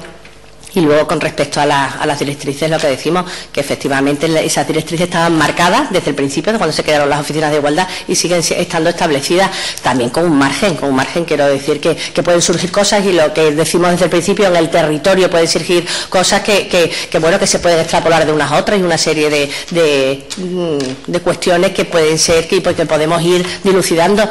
Y luego, con respecto a las directrices, lo que decimos, que efectivamente esas directrices estaban marcadas desde el principio, de cuando se crearon las oficinas de igualdad, y siguen estando establecidas también con un margen. Quiero decir que pueden surgir cosas, y lo que decimos desde el principio, en el territorio pueden surgir cosas que se pueden extrapolar de unas a otras, y una serie de cuestiones que pueden ser que podemos ir dilucidando.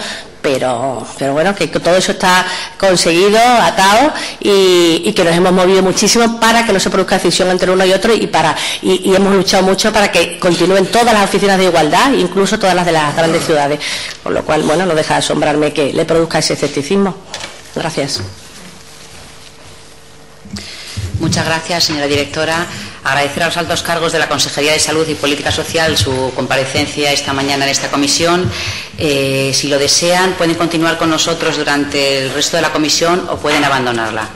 Pero bueno, que todo eso está conseguido, atado, y que nos hemos movido muchísimo para que no se produzca decisión entre uno y otro, y hemos luchado mucho para que continúen todas las oficinas de igualdad, incluso todas las de las grandes ciudades, con lo cual, bueno, no deja de asombrarme que le produzca ese escepticismo. Gracias. Muchas gracias, señora directora. Agradecer a los altos cargos de la Consejería de Salud y Política Social su comparecencia esta mañana en esta comisión. Si lo desean, pueden continuar con nosotros durante el resto de la comisión o pueden abandonarla.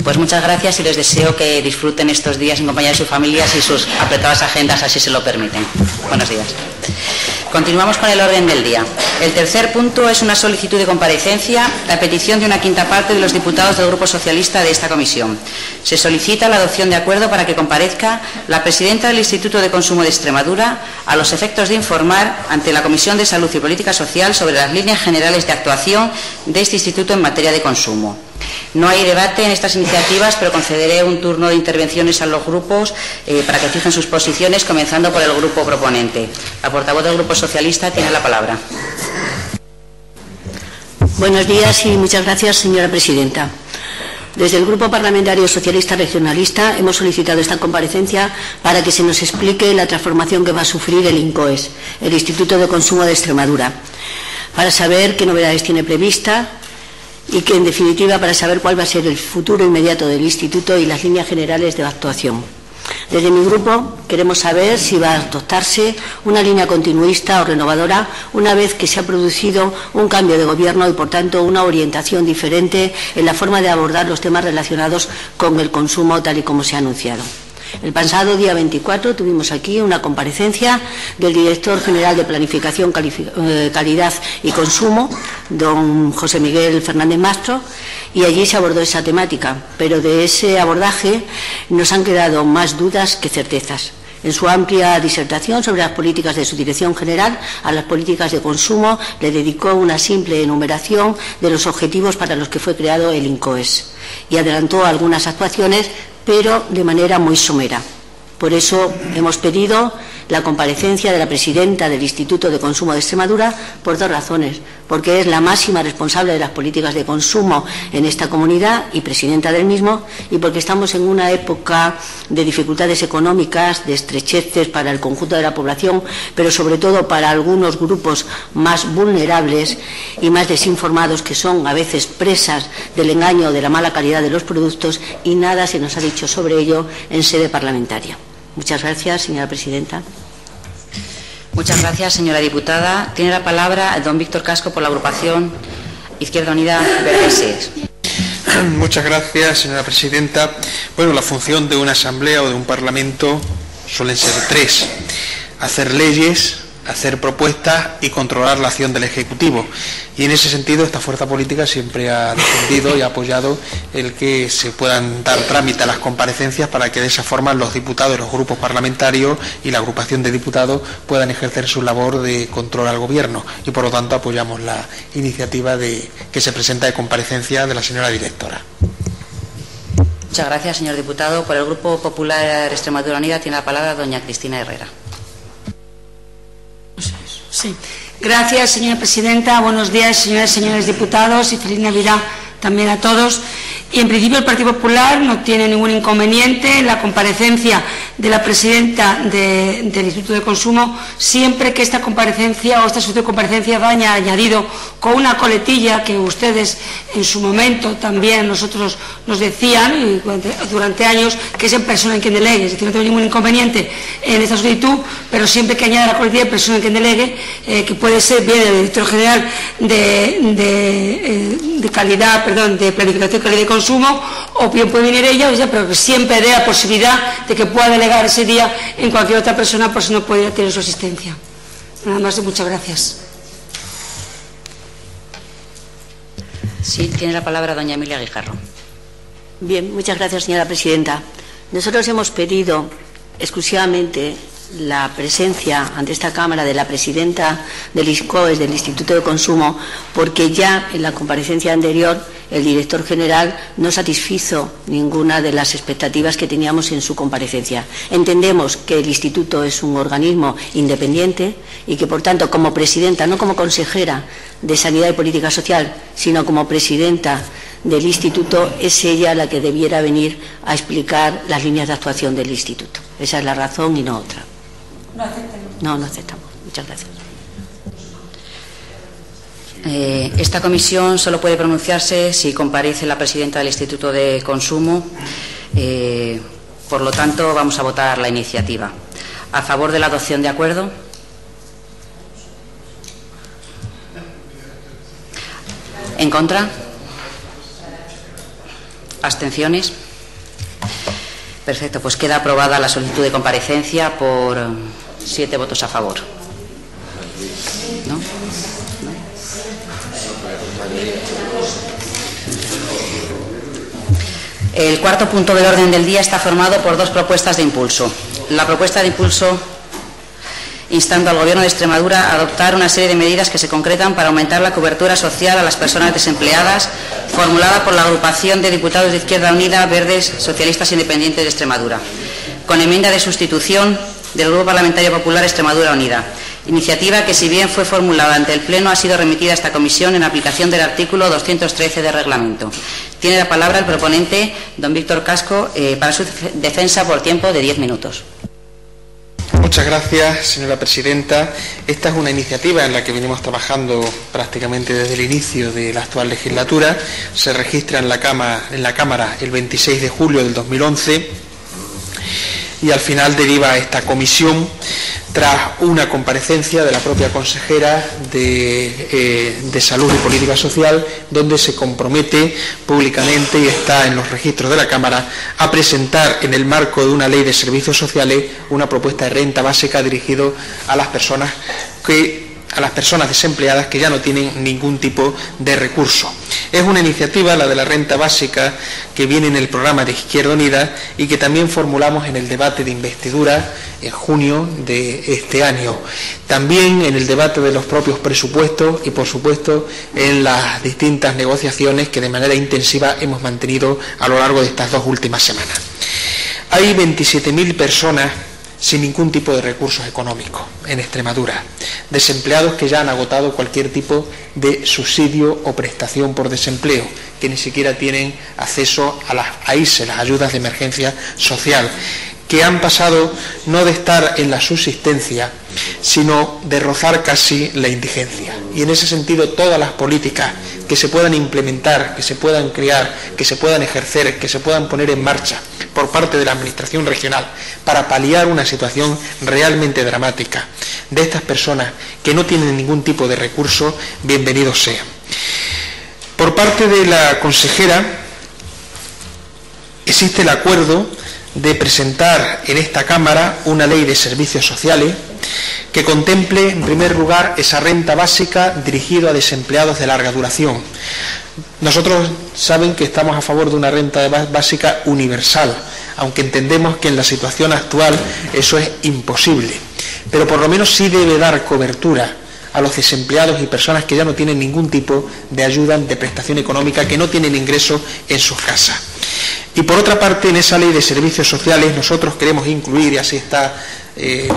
Pues muchas gracias y les deseo que disfruten estos días en compañía de sus familias y sus apretadas agendas, así se lo permiten. Buenos días. Continuamos con el orden del día. El tercer punto es una solicitud de comparecencia a petición de una quinta parte de los diputados del Grupo Socialista de esta comisión. Se solicita la adopción de acuerdo para que comparezca la presidenta del Instituto de Consumo de Extremadura a los efectos de informar ante la Comisión de Salud y Política Social sobre las líneas generales de actuación de este instituto en materia de consumo. No hay debate en estas iniciativas, pero concederé un turno de intervenciones a los grupos para que fijen sus posiciones, comenzando por el grupo proponente. La portavoz del Grupo Socialista tiene la palabra. Buenos días y muchas gracias, señora presidenta. Desde el Grupo Parlamentario Socialista Regionalista hemos solicitado esta comparecencia para que se nos explique la transformación que va a sufrir el INCOES, el Instituto de Consumo de Extremadura, para saber qué novedades tiene prevista y que, en definitiva, para saber cuál va a ser el futuro inmediato del Instituto y las líneas generales de actuación. Desde mi grupo queremos saber si va a adoptarse una línea continuista o renovadora una vez que se ha producido un cambio de gobierno y, por tanto, una orientación diferente en la forma de abordar los temas relacionados con el consumo, tal y como se ha anunciado. El pasado día 24 tuvimos aquí una comparecencia del director general de Planificación, Calidad y Consumo, don José Miguel Fernández Mastro, y allí se abordó esa temática, pero de ese abordaje nos han quedado más dudas que certezas. En su amplia disertación sobre las políticas de su dirección general a las políticas de consumo le dedicó una simple enumeración de los objetivos para los que fue creado el INCOES y adelantó algunas actuaciones, pero de manera muy somera. Por eso hemos pedido la comparecencia de la presidenta del Instituto de Consumo de Extremadura por dos razones: porque es la máxima responsable de las políticas de consumo en esta comunidad y presidenta del mismo, y porque estamos en una época de dificultades económicas, de estrecheces para el conjunto de la población, pero sobre todo para algunos grupos más vulnerables y más desinformados, que son a veces presas del engaño o de la mala calidad de los productos, y nada se nos ha dicho sobre ello en sede parlamentaria. Muchas gracias, señora presidenta. Muchas gracias, señora diputada. Tiene la palabra don Víctor Casco por la agrupación Izquierda Unida Verdes. Muchas gracias, señora presidenta. Bueno, la función de una asamblea o de un parlamento suelen ser tres: hacer leyes, hacer propuestas y controlar la acción del Ejecutivo. Y en ese sentido esta fuerza política siempre ha defendido y ha apoyado el que se puedan dar trámite a las comparecencias para que de esa forma los diputados, los grupos parlamentarios y la agrupación de diputados puedan ejercer su labor de control al Gobierno, y por lo tanto apoyamos la iniciativa que se presenta de comparecencia de la señora directora. Muchas gracias, señor diputado. Por el Grupo Popular Extremadura Unida tiene la palabra doña Cristina Herrera. Sí. Gracias, señora presidenta. Buenos días, señoras y señores diputados, y feliz Navidad también a todos. Y en principio el Partido Popular no tiene ningún inconveniente en la comparecencia de la presidenta del Instituto de Consumo, siempre que esta comparecencia o esta solicitud de comparecencia vaya añadido con una coletilla que ustedes en su momento también nosotros nos decían durante años, que es en persona en quien delegue. Es decir, no tengo ningún inconveniente en esta solicitud, pero siempre que añada la coletilla en persona en quien delegue, que puede ser bien el director general de calidad, perdón, de planificación, calidad y consumo, o bien puede venir ella, pero que siempre dé la posibilidad de que pueda delegar ese día en cualquier otra persona por si no puede tener su asistencia. Nada más, y muchas gracias. Sí, tiene la palabra doña Emilia Guijarro. Bien, muchas gracias, señora presidenta. Nosotros hemos pedido exclusivamente la presencia ante esta Cámara de la presidenta del INCOES, del Instituto de Consumo, porque ya en la comparecencia anterior el director general no satisfizo ninguna de las expectativas que teníamos en su comparecencia. Entendemos que el Instituto es un organismo independiente y que, por tanto, como presidenta, no como consejera de Sanidad y Política Social, sino como presidenta del Instituto, es ella la que debiera venir a explicar las líneas de actuación del Instituto. Esa es la razón y no otra. No aceptamos. No aceptamos. Muchas gracias. Esta comisión solo puede pronunciarse si comparece la presidenta del Instituto de Consumo. Por lo tanto, vamos a votar la iniciativa. ¿A favor de la adopción de acuerdo? ¿En contra? ¿Abstenciones? Perfecto, pues queda aprobada la solicitud de comparecencia por 7 votos a favor. ¿No? El cuarto punto del orden del día está formado por 2 propuestas de impulso. La propuesta de impulso instando al Gobierno de Extremadura a adoptar una serie de medidas que se concretan para aumentar la cobertura social a las personas desempleadas, formulada por la agrupación de diputados de Izquierda Unida, Verdes, Socialistas Independientes de Extremadura, con enmienda de sustitución del Grupo Parlamentario Popular Extremadura Unida. Iniciativa que, si bien fue formulada ante el Pleno, ha sido remitida a esta comisión en aplicación del artículo 213 del reglamento. Tiene la palabra el proponente, don Víctor Casco, para su defensa por tiempo de 10 minutos. Muchas gracias, señora presidenta. Esta es una iniciativa en la que venimos trabajando prácticamente desde el inicio de la actual legislatura. Se registra en la Cámara el 26 de julio del 2011. y al final deriva esta comisión tras una comparecencia de la propia consejera de Salud y Política Social, donde se compromete públicamente y está en los registros de la Cámara a presentar en el marco de una ley de servicios sociales una propuesta de renta básica dirigido a las personas desempleadas que ya no tienen ningún tipo de recurso. Es una iniciativa, la de la renta básica, que viene en el programa de Izquierda Unida y que también formulamos en el debate de investidura en junio de este año. También en el debate de los propios presupuestos y, por supuesto, en las distintas negociaciones que de manera intensiva hemos mantenido a lo largo de estas 2 últimas semanas. Hay 27.000 personas sin ningún tipo de recursos económicos en Extremadura, desempleados que ya han agotado cualquier tipo de subsidio o prestación por desempleo, que ni siquiera tienen acceso a las AISE, las ayudas de emergencia social, que han pasado no de estar en la subsistencia, sino de rozar casi la indigencia. Y en ese sentido, todas las políticas que se puedan implementar, que se puedan crear, que se puedan ejercer, que se puedan poner en marcha por parte de la Administración regional para paliar una situación realmente dramática de estas personas que no tienen ningún tipo de recurso, bienvenidos sean. Por parte de la consejera existe el acuerdo de presentar en esta Cámara una ley de servicios sociales que contemple, en primer lugar, esa renta básica dirigida a desempleados de larga duración. Nosotros saben que estamos a favor de una renta básica universal, aunque entendemos que en la situación actual eso es imposible, pero por lo menos sí debe dar cobertura a los desempleados y personas que ya no tienen ningún tipo de ayuda, de prestación económica, que no tienen ingresos en sus casas. Y por otra parte, en esa ley de servicios sociales nosotros queremos incluir, y así está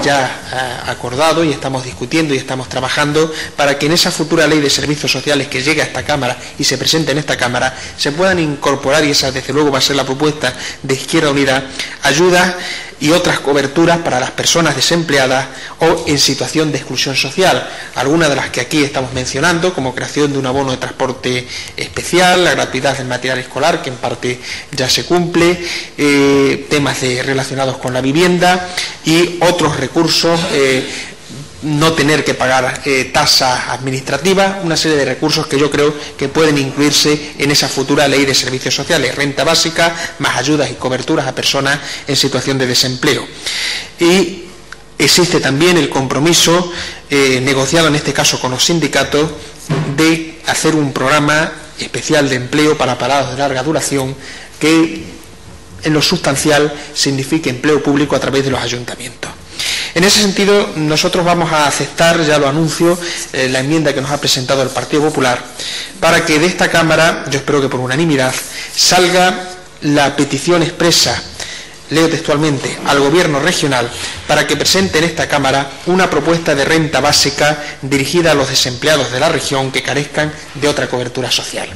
ya acordado y estamos discutiendo y estamos trabajando para que en esa futura ley de servicios sociales que llegue a esta Cámara y se presente en esta Cámara se puedan incorporar, y esa desde luego va a ser la propuesta de Izquierda Unida, ayudas y otras coberturas para las personas desempleadas o en situación de exclusión social, algunas de las que aquí estamos mencionando, como creación de un abono de transporte especial, la gratuidad del material escolar, que en parte ya se cumple, temas relacionados con la vivienda y otros recursos, no tener que pagar tasas administrativas, una serie de recursos que yo creo que pueden incluirse en esa futura ley de servicios sociales, renta básica, más ayudas y coberturas a personas en situación de desempleo. Y existe también el compromiso negociado en este caso con los sindicatos de hacer un programa especial de empleo para parados de larga duración que en lo sustancial signifique empleo público a través de los ayuntamientos. En ese sentido, nosotros vamos a aceptar, ya lo anuncio, la enmienda que nos ha presentado el Partido Popular, para que de esta Cámara, yo espero que por unanimidad, salga la petición expresa, leo textualmente, al Gobierno regional, para que presente en esta Cámara una propuesta de renta básica dirigida a los desempleados de la región que carezcan de otra cobertura social.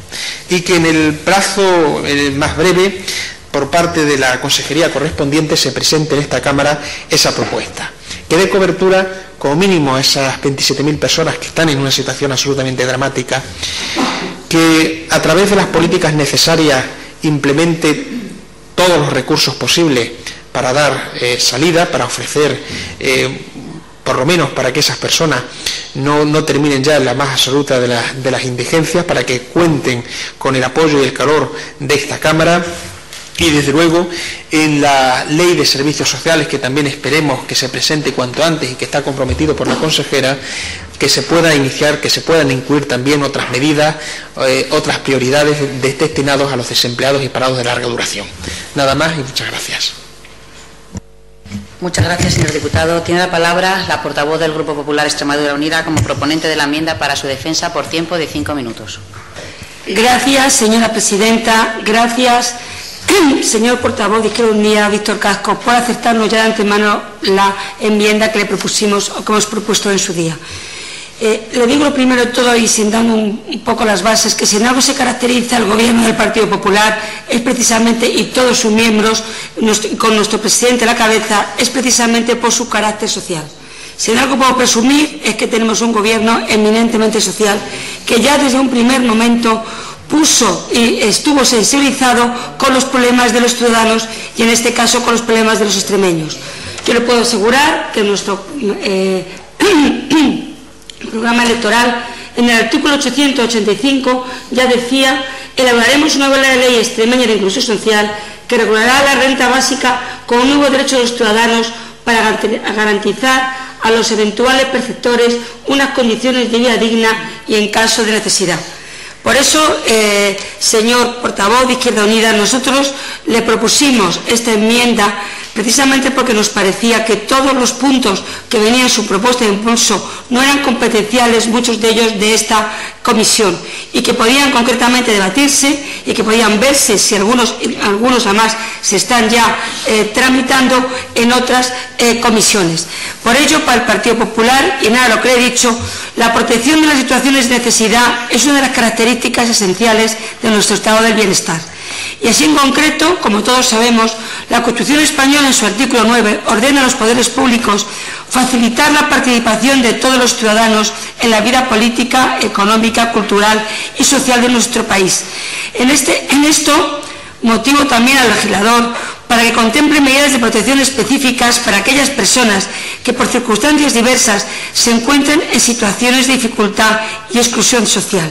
Y que en el plazo más breve, por parte de la consejería correspondiente, se presente en esta Cámara esa propuesta, que dé cobertura como mínimo a esas 27.000 personas que están en una situación absolutamente dramática, que a través de las políticas necesarias implemente todos los recursos posibles para dar salida, para ofrecer, por lo menos para que esas personas no terminen ya en la más absoluta de las indigencias, para que cuenten con el apoyo y el calor de esta Cámara. Y desde luego en la ley de servicios sociales, que también esperemos que se presente cuanto antes y que está comprometido por la consejera, que se pueda iniciar, que se puedan incluir también otras medidas, otras prioridades destinadas a los desempleados y parados de larga duración. Nada más y muchas gracias. Muchas gracias, señor diputado. Tiene la palabra la portavoz del Grupo Popular Extremadura Unida como proponente de la enmienda para su defensa por tiempo de 5 minutos. Gracias, señora presidenta. Gracias, señor portavoz de Izquierda Unida, Víctor Cascos, por aceptarnos ya de antemano la enmienda que le propusimos o que hemos propuesto en su día. Le digo lo primero de todo y sentando un poco las bases, que si en algo se caracteriza el Gobierno del Partido Popular es precisamente, y todos sus miembros, con nuestro presidente a la cabeza, es precisamente por su carácter social. Si en algo puedo presumir es que tenemos un Gobierno eminentemente social, que ya desde un primer momento puso y estuvo sensibilizado con los problemas de los ciudadanos y en este caso con los problemas de los extremeños. Yo le puedo asegurar que nuestro programa electoral, en el artículo 885, ya decía: elaboraremos una nueva ley extremeña de inclusión social que regulará la renta básica como un nuevo derecho de los ciudadanos para garantizar a los eventuales perceptores unas condiciones de vida digna y en caso de necesidad. Por eso, señor portavoz de Izquierda Unida, nosotros le propusimos esta enmienda precisamente porque nos parecía que todos los puntos que venían en su propuesta de impulso no eran competenciales, muchos de ellos de esta comisión, y que podían concretamente debatirse y que podían verse si algunos además se están ya tramitando en otras comisiones. Por ello, para el Partido Popular, y nada lo que he dicho, la protección de las situaciones de necesidad es una de las características esenciales de nuestro estado del bienestar. Y así en concreto, como todos sabemos, la Constitución española en su artículo 9 ordena a los poderes públicos facilitar la participación de todos los ciudadanos en la vida política, económica, cultural y social de nuestro país. En esto motivo también al legislador para que contemple medidas de protección específicas para aquellas personas que por circunstancias diversas se encuentren en situaciones de dificultad y exclusión social.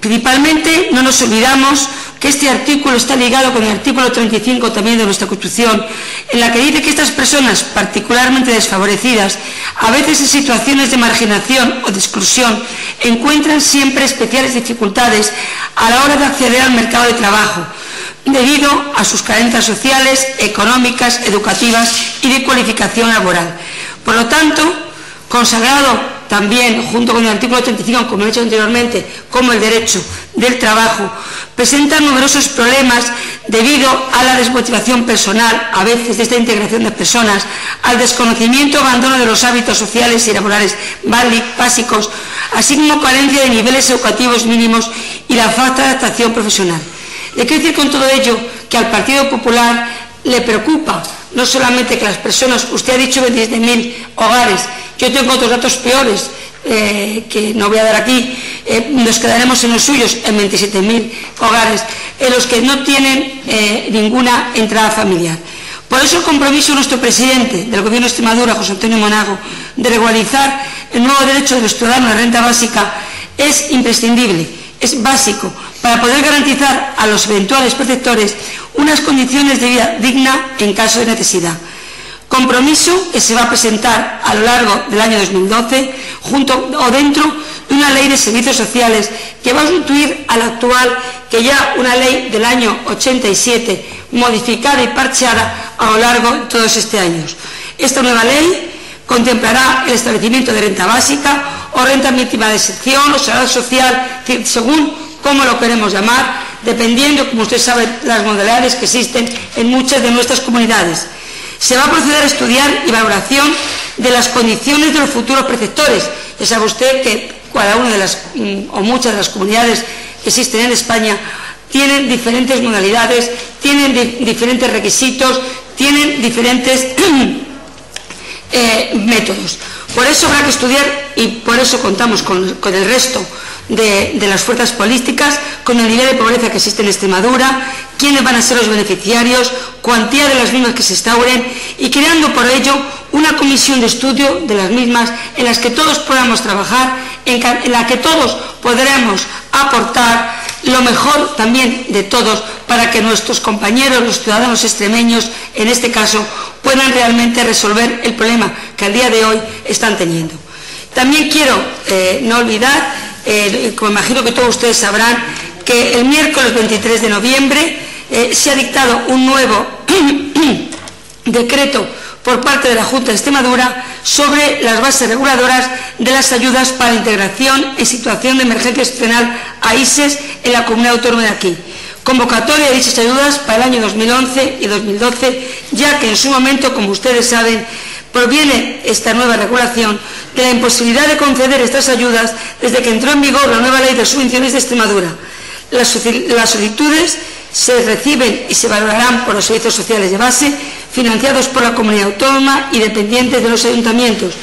Principalmente, no nos olvidamos que este artículo está ligado con el artículo 35 también de nuestra Constitución, en la que dice que estas personas particularmente desfavorecidas, a veces en situaciones de marginación o de exclusión, encuentran siempre especiales dificultades a la hora de acceder al mercado de trabajo, debido a sus carencias sociales, económicas, educativas y de cualificación laboral. Por lo tanto, consagrado también, junto con el artículo 35, como he dicho anteriormente, como el derecho del trabajo, presentan numerosos problemas debido a la desmotivación personal, a veces de esta integración de personas, al desconocimiento o abandono de los hábitos sociales y laborales básicos, así como carencia de niveles educativos mínimos y la falta de adaptación profesional. Le quiero decir con todo ello que al Partido Popular le preocupa no solamente que las personas, usted ha dicho 27.000 hogares, yo tengo otros datos peores que no voy a dar aquí, nos quedaremos en los suyos, en 27.000 hogares, en los que no tienen ninguna entrada familiar. Por eso el compromiso de nuestro presidente del Gobierno de Extremadura, José Antonio Monago, de regularizar el nuevo derecho de los ciudadanos a la renta básica es imprescindible, es básico, para poder garantizar a los eventuales perceptores unas condiciones de vida digna en caso de necesidad. Compromiso que se va a presentar a lo largo del año 2012 junto o dentro de una ley de servicios sociales que va a sustituir a la actual, que ya una ley del año 87 modificada y parcheada a lo largo de todos estos años. Esta nueva ley contemplará el establecimiento de renta básica o renta mínima de excepción o salario social, según cómo lo queremos llamar, dependiendo, como usted sabe, las modalidades que existen en muchas de nuestras comunidades. Se va a proceder a estudiar y valoración de las condiciones de los futuros preceptores. Ya sabe usted que cada una de las, o muchas de las comunidades que existen en España tienen diferentes modalidades, tienen diferentes requisitos, tienen diferentes métodos. Por eso habrá que estudiar y por eso contamos con el resto de las fuerzas políticas, con el nivel de pobreza que existe en Extremadura, quiénes van a ser los beneficiarios, cuantía de las mismas que se instauren y creando por ello una comisión de estudio de las mismas en las que todos podamos trabajar, en la que todos podremos aportar lo mejor también de todos para que nuestros compañeros, los ciudadanos extremeños, en este caso, puedan realmente resolver el problema que al día de hoy están teniendo. También quiero no olvidar, como imagino que todos ustedes sabrán, que el miércoles 23 de noviembre se ha dictado un nuevo decreto por parte de la Junta de Extremadura sobre las bases reguladoras de las ayudas para la integración en situación de emergencia excepcional AISES en la comunidad autónoma de aquí. Convocatoria de dichas ayudas para el año 2011 y 2012, ya que en su momento, como ustedes saben, proviene esta nueva regulación de la imposibilidad de conceder estas ayudas desde que entró en vigor la nueva ley de subvenciones de Extremadura. Las solicitudes se reciben y se valorarán por los servicios sociales de base, financiados por la comunidad autónoma y dependientes de los ayuntamientos,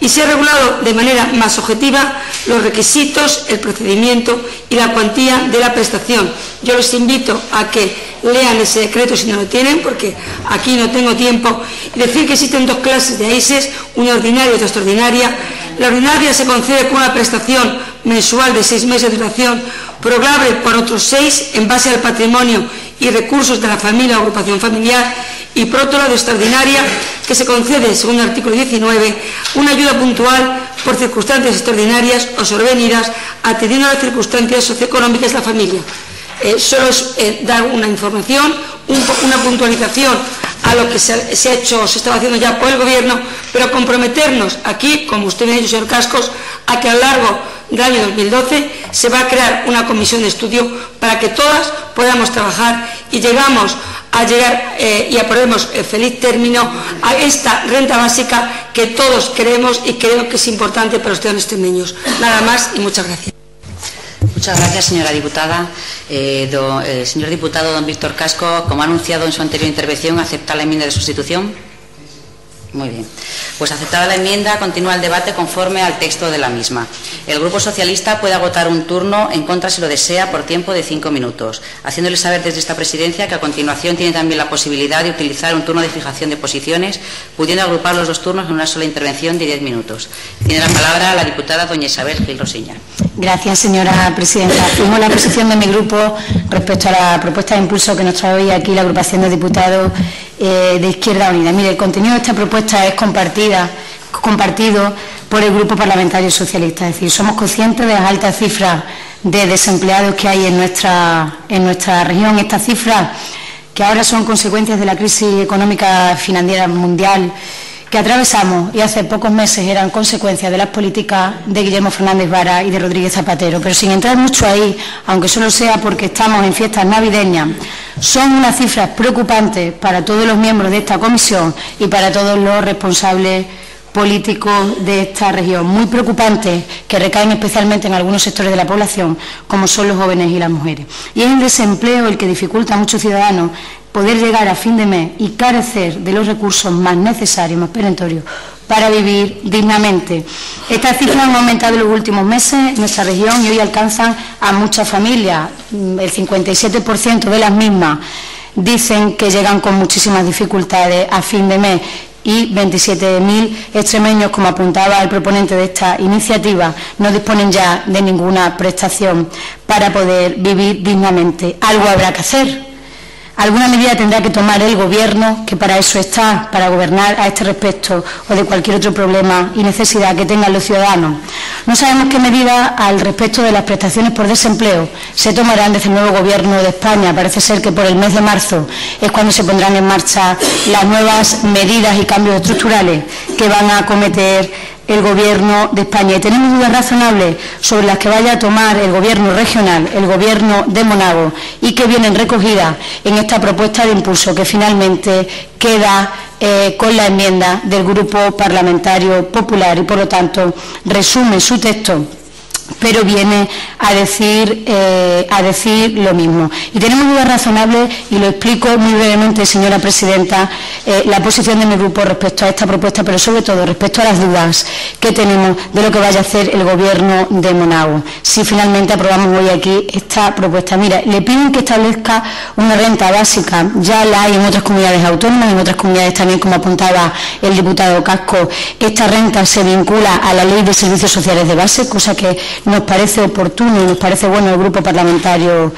y se ha regulado de manera más objetiva los requisitos, el procedimiento y la cuantía de la prestación. Yo les invito a que lean ese decreto si no lo tienen, porque aquí no tengo tiempo, y decir que existen dos clases de AISES, una ordinaria y otra extraordinaria. La ordinaria se concede con una prestación mensual de 6 meses de duración, prorrogable por otros 6 en base al patrimonio y recursos de la familia o agrupación familiar, y por otro lado extraordinaria, que se concede, según el artículo 19, una ayuda puntual por circunstancias extraordinarias o sobrevenidas, atendiendo a las circunstancias socioeconómicas de la familia. Solo es dar una información, una puntualización a lo que se ha hecho, se estaba haciendo ya por el Gobierno, pero comprometernos aquí, como usted me ha dicho, señor Cascos, a que a lo largo del año 2012 se va a crear una comisión de estudio para que todas podamos trabajar y y aprobemos el feliz término a esta renta básica que todos queremos y creo que es importante para los ciudadanos extremeños. Nada más y muchas gracias. Muchas gracias, señora diputada. Señor diputado don Víctor Casco, como ha anunciado en su anterior intervención, ¿acepta la enmienda de sustitución? Muy bien. Pues aceptada la enmienda, continúa el debate conforme al texto de la misma. El Grupo Socialista puede agotar un turno en contra, si lo desea, por tiempo de 5 minutos, haciéndole saber desde esta presidencia que a continuación tiene también la posibilidad de utilizar un turno de fijación de posiciones, pudiendo agrupar los 2 turnos en una sola intervención de 10 minutos. Tiene la palabra la diputada doña Isabel Gil Rosiña. Gracias, señora presidenta. Firmo la posición de mi grupo respecto a la propuesta de impulso que nos trae hoy aquí la agrupación de diputados de Izquierda Unida. Mire, el contenido de esta propuesta es compartido por el Grupo Parlamentario Socialista. Es decir, somos conscientes de las altas cifras de desempleados que hay en nuestra región. Estas cifras, que ahora son consecuencias de la crisis económica financiera mundial que atravesamos y hace pocos meses eran consecuencias de las políticas de Guillermo Fernández Vara y de Rodríguez Zapatero. Pero sin entrar mucho ahí, aunque solo sea porque estamos en fiestas navideñas, son unas cifras preocupantes para todos los miembros de esta comisión y para todos los responsables políticos de esta región. Muy preocupantes, que recaen especialmente en algunos sectores de la población, como son los jóvenes y las mujeres. Y es el desempleo el que dificulta a muchos ciudadanos poder llegar a fin de mes y carecer de los recursos más necesarios, más perentorios, para vivir dignamente. Estas cifras han aumentado en los últimos meses en nuestra región y hoy alcanzan a muchas familias. El 57% de las mismas dicen que llegan con muchísimas dificultades a fin de mes, y 27.000 extremeños, como apuntaba el proponente de esta iniciativa, no disponen ya de ninguna prestación para poder vivir dignamente. Algo habrá que hacer. Alguna medida tendrá que tomar el Gobierno, que para eso está, para gobernar a este respecto o de cualquier otro problema y necesidad que tengan los ciudadanos. No sabemos qué medidas al respecto de las prestaciones por desempleo se tomarán desde el nuevo Gobierno de España. Parece ser que por el mes de marzo es cuando se pondrán en marcha las nuevas medidas y cambios estructurales que van a acometer el Gobierno de España. Y tenemos dudas razonables sobre las que vaya a tomar el Gobierno regional, el Gobierno de Monago, y que vienen recogidas en esta propuesta de impulso que finalmente queda con la enmienda del Grupo Parlamentario Popular y, por lo tanto, resume su texto, pero viene a decir lo mismo. Y tenemos dudas razonables, y lo explico muy brevemente, señora presidenta, la posición de mi grupo respecto a esta propuesta, pero sobre todo respecto a las dudas que tenemos de lo que vaya a hacer el Gobierno de Monago, si finalmente aprobamos hoy aquí esta propuesta. Mira, le piden que establezca una renta básica, ya la hay en otras comunidades autónomas, en otras comunidades también, como apuntaba el diputado Casco. Esta renta se vincula a la Ley de Servicios Sociales de Base, cosa que nos parece oportuno y nos parece bueno el Grupo Parlamentario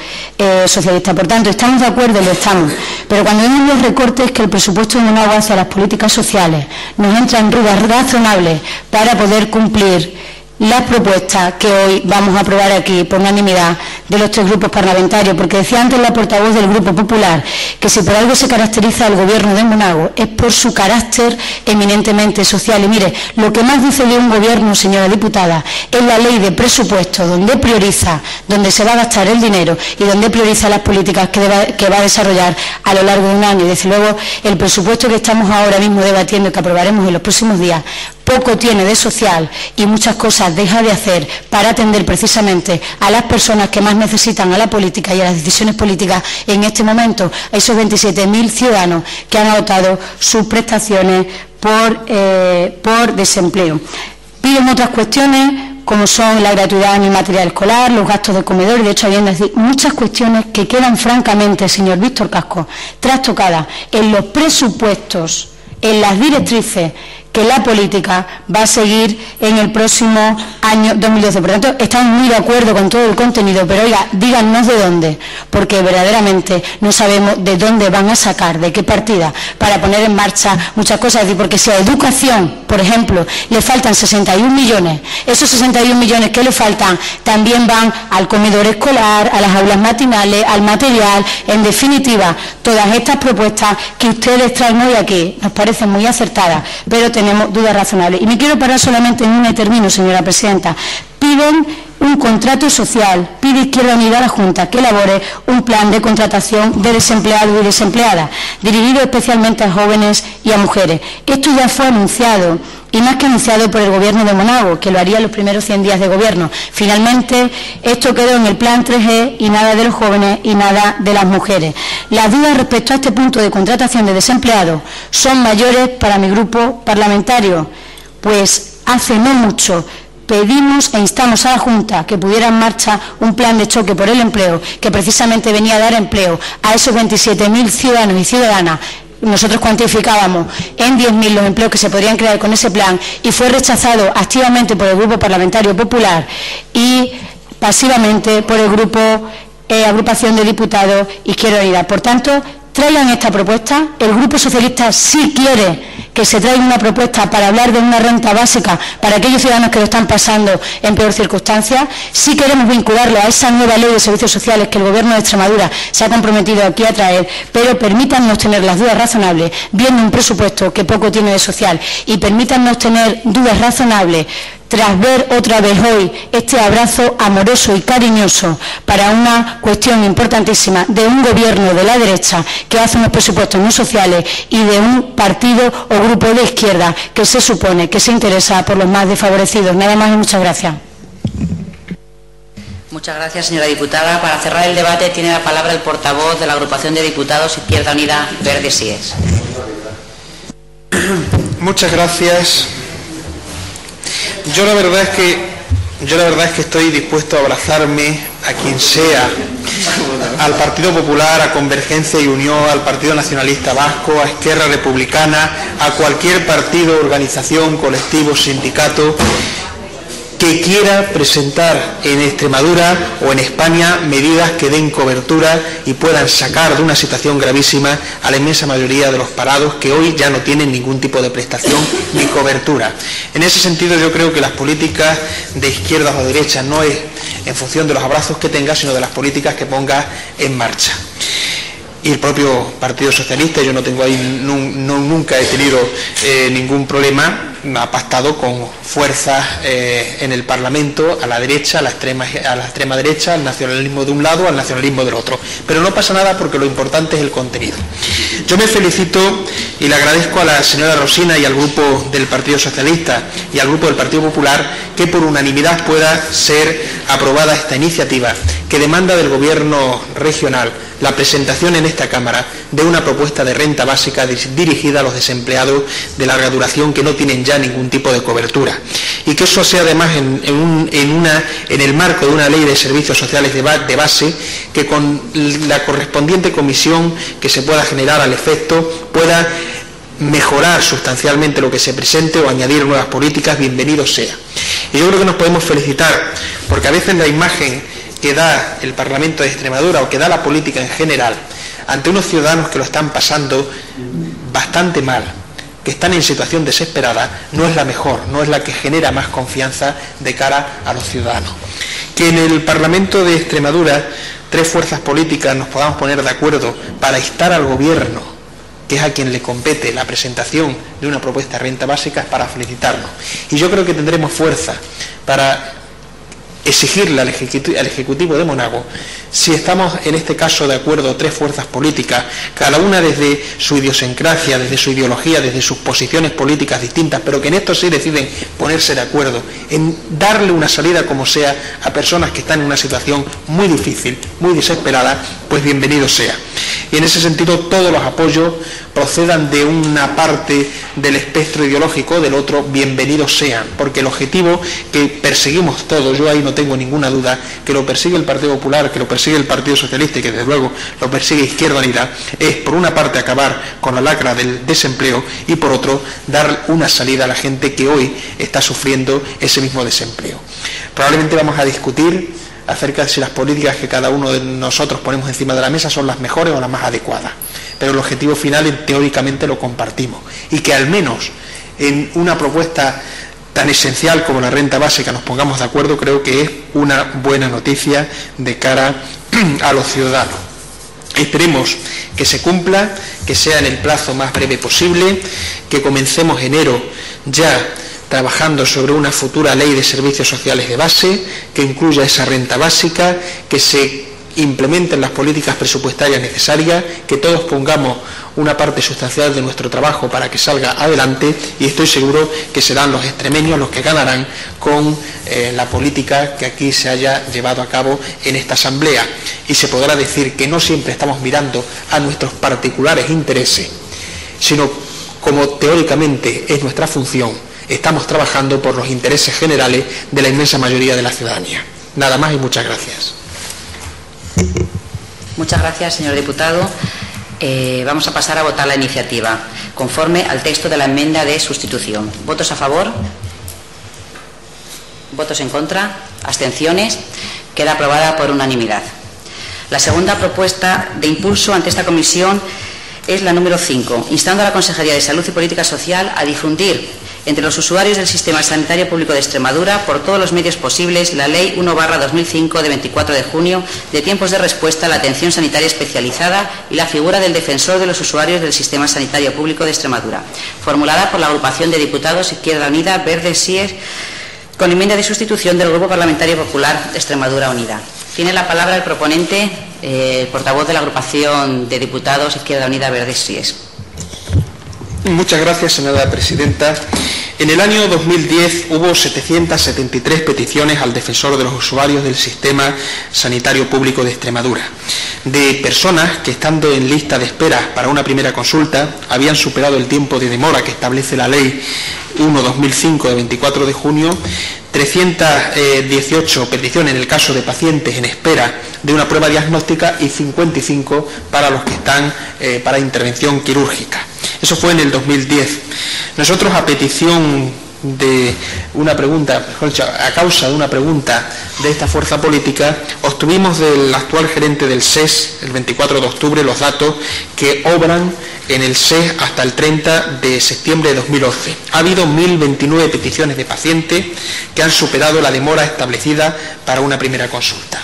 Socialista. Por tanto, estamos de acuerdo, lo estamos, pero cuando vemos los recortes que el presupuesto de Monago hacia las políticas sociales, nos entran dudas razonables para poder cumplir las propuestas que hoy vamos a aprobar aquí por unanimidad de los 3 grupos parlamentarios, porque decía antes la portavoz del Grupo Popular que si por algo se caracteriza el Gobierno de Monago es por su carácter eminentemente social. Y mire, lo que más dice de un gobierno, señora diputada, es la ley de presupuesto, donde prioriza, donde se va a gastar el dinero y donde prioriza las políticas que va a desarrollar a lo largo de un año. Y desde luego el presupuesto que estamos ahora mismo debatiendo y que aprobaremos en los próximos días poco tiene de social y muchas cosas deja de hacer para atender precisamente a las personas que más necesitan a la política y a las decisiones políticas en este momento, a esos 27.000 ciudadanos que han agotado sus prestaciones por desempleo. Piden otras cuestiones como son la gratuidad en el material escolar, los gastos de comedor y de hecho habiendo decir muchas cuestiones que quedan francamente, señor Víctor Casco, trastocadas en los presupuestos, en las directrices que la política va a seguir en el próximo año 2012. Por tanto, estamos muy de acuerdo con todo el contenido, pero oiga, díganos de dónde, porque verdaderamente no sabemos de dónde van a sacar, de qué partida, para poner en marcha muchas cosas. Es decir, porque si a educación, por ejemplo, le faltan 61 millones, esos 61 millones que le faltan también van al comedor escolar, a las aulas matinales, al material, en definitiva, todas estas propuestas que ustedes traen hoy aquí nos parecen muy acertadas, pero tenemos dudas razonables. Y me quiero parar solamente en una y termino, señora presidenta. Piden un contrato social, pide Izquierda Unida a la Junta que elabore un plan de contratación de desempleados y desempleadas, dirigido especialmente a jóvenes y a mujeres. Esto ya fue anunciado, y más que anunciado por el Gobierno de Monago, que lo haría en los primeros 100 días de gobierno. Finalmente, esto quedó en el plan 3G y nada de los jóvenes y nada de las mujeres. Las dudas respecto a este punto de contratación de desempleados son mayores para mi grupo parlamentario, pues hace no mucho pedimos e instamos a la Junta que pudiera en marcha un plan de choque por el empleo, que precisamente venía a dar empleo a esos 27.000 ciudadanos y ciudadanas. Nosotros cuantificábamos en 10.000 los empleos que se podrían crear con ese plan y fue rechazado activamente por el Grupo Parlamentario Popular y pasivamente por el Grupo Agrupación de Diputados Izquierda Unida. Por tanto, traigan esta propuesta. El Grupo Socialista sí quiere que se traiga una propuesta para hablar de una renta básica para aquellos ciudadanos que lo están pasando en peor circunstancia. Sí queremos vincularlo a esa nueva ley de servicios sociales que el Gobierno de Extremadura se ha comprometido aquí a traer, pero permítannos tener las dudas razonables viendo un presupuesto que poco tiene de social, y permítannos tener dudas razonables tras ver otra vez hoy este abrazo amoroso y cariñoso para una cuestión importantísima de un gobierno de la derecha que hace unos presupuestos no sociales y de un partido o grupo de izquierda que se supone que se interesa por los más desfavorecidos. Nada más y muchas gracias. Muchas gracias, señora diputada. Para cerrar el debate tiene la palabra el portavoz de la Agrupación de Diputados Izquierda Unida Verde Sies. Muchas gracias. Yo la verdad es que estoy dispuesto a abrazarme a quien sea, al Partido Popular, a Convergencia y Unión, al Partido Nacionalista Vasco, a Esquerra Republicana, a cualquier partido, organización, colectivo, sindicato que quiera presentar en Extremadura o en España medidas que den cobertura y puedan sacar de una situación gravísima a la inmensa mayoría de los parados que hoy ya no tienen ningún tipo de prestación ni cobertura. En ese sentido, yo creo que las políticas de izquierdas o derechas no es en función de los abrazos que tenga, sino de las políticas que ponga en marcha. Y el propio Partido Socialista, yo no tengo ahí, nunca he tenido ningún problema, ha pactado con fuerzas en el Parlamento, a la derecha, a la extrema derecha, al nacionalismo de un lado, al nacionalismo del otro. Pero no pasa nada porque lo importante es el contenido. Yo me felicito y le agradezco a la señora Rosina y al Grupo del Partido Socialista y al Grupo del Partido Popular que por unanimidad pueda ser aprobada esta iniciativa que demanda del Gobierno regional la presentación en esta Cámara de una propuesta de renta básica dirigida a los desempleados de larga duración que no tienen ya ningún tipo de cobertura, y que eso sea además en el marco de una ley de servicios sociales de base que con la correspondiente comisión que se pueda generar al efecto pueda mejorar sustancialmente lo que se presente o añadir nuevas políticas. Bienvenido sea. Y yo creo que nos podemos felicitar porque a veces la imagen que da el Parlamento de Extremadura o que da la política en general ante unos ciudadanos que lo están pasando bastante mal, que están en situación desesperada, no es la mejor, no es la que genera más confianza de cara a los ciudadanos. Que en el Parlamento de Extremadura tres fuerzas políticas nos podamos poner de acuerdo para instar al Gobierno, que es a quien le compete la presentación de una propuesta de renta básica, es para felicitarnos. Y yo creo que tendremos fuerza para exigirle al Ejecutivo de Monago, si estamos en este caso de acuerdo tres fuerzas políticas, cada una desde su idiosincrasia, desde su ideología, desde sus posiciones políticas distintas, pero que en esto sí deciden ponerse de acuerdo, en darle una salida como sea a personas que están en una situación muy difícil, muy desesperada, pues bienvenido sea. Y en ese sentido todos los apoyos procedan de una parte del espectro ideológico, del otro bienvenidos sean, porque el objetivo que perseguimos todos, yo ahí no tengo ninguna duda, que lo persigue el Partido Popular, que lo persigue el Partido Socialista y que desde luego lo persigue Izquierda Unida, es por una parte acabar con la lacra del desempleo y por otro dar una salida a la gente que hoy está sufriendo ese mismo desempleo. Probablemente vamos a discutir acerca de si las políticas que cada uno de nosotros ponemos encima de la mesa son las mejores o las más adecuadas, pero el objetivo final teóricamente lo compartimos, y que al menos en una propuesta tan esencial como la renta básica nos pongamos de acuerdo, creo que es una buena noticia de cara a los ciudadanos. Esperemos que se cumpla, que sea en el plazo más breve posible, que comencemos enero ya trabajando sobre una futura ley de servicios sociales de base que incluya esa renta básica, que se implementen las políticas presupuestarias necesarias, que todos pongamos una parte sustancial de nuestro trabajo para que salga adelante, y estoy seguro que serán los extremeños los que ganarán con la política que aquí se haya llevado a cabo en esta asamblea, y se podrá decir que no siempre estamos mirando a nuestros particulares intereses, sino como teóricamente es nuestra función, estamos trabajando por los intereses generales de la inmensa mayoría de la ciudadanía. Nada más y muchas gracias. Muchas gracias, señor diputado. Vamos a pasar a votar la iniciativa, conforme al texto de la enmienda de sustitución. ¿Votos a favor? ¿Votos en contra? ¿Abstenciones? Queda aprobada por unanimidad. La segunda propuesta de impulso ante esta comisión es la número 5, instando a la Consejería de Salud y Política Social a difundir entre los usuarios del Sistema Sanitario Público de Extremadura por todos los medios posibles la Ley 1/2005 de 24 de junio de tiempos de respuesta a la atención sanitaria especializada y la figura del defensor de los usuarios del Sistema Sanitario Público de Extremadura, formulada por la agrupación de diputados Izquierda Unida, Verdes, SIES, con enmienda de sustitución del Grupo Parlamentario Popular Extremadura Unida. Tiene la palabra el proponente, el portavoz de la agrupación de diputados Izquierda Unida, Verdes, SIES. Muchas gracias, señora presidenta. En el año 2010 hubo 773 peticiones al defensor de los usuarios del Sistema Sanitario Público de Extremadura, de personas que, estando en lista de espera para una primera consulta, habían superado el tiempo de demora que establece la Ley 1/2005 de 24 de junio, 318 peticiones en el caso de pacientes en espera de una prueba diagnóstica y 55 para los que están para intervención quirúrgica. Eso fue en el 2010. Nosotros, a petición de una pregunta, mejor dicho, a causa de una pregunta de esta fuerza política, obtuvimos del actual gerente del SES, el 24 de octubre, los datos que obran en el SES hasta el 30 de septiembre de 2011. Ha habido 1.029 peticiones de pacientes que han superado la demora establecida para una primera consulta.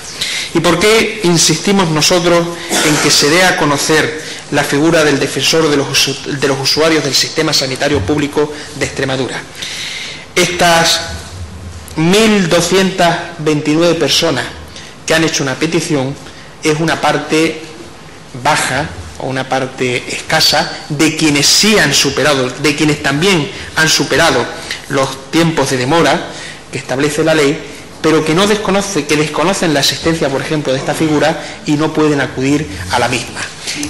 ¿Y por qué insistimos nosotros en que se dé a conocer la figura del defensor de los usuarios del Sistema Sanitario Público de Extremadura? Estas 1.229 personas que han hecho una petición es una parte baja o una parte escasa de quienes sí han superado, de quienes también han superado los tiempos de demora que establece la ley, pero que desconocen la existencia, por ejemplo, de esta figura y no pueden acudir a la misma.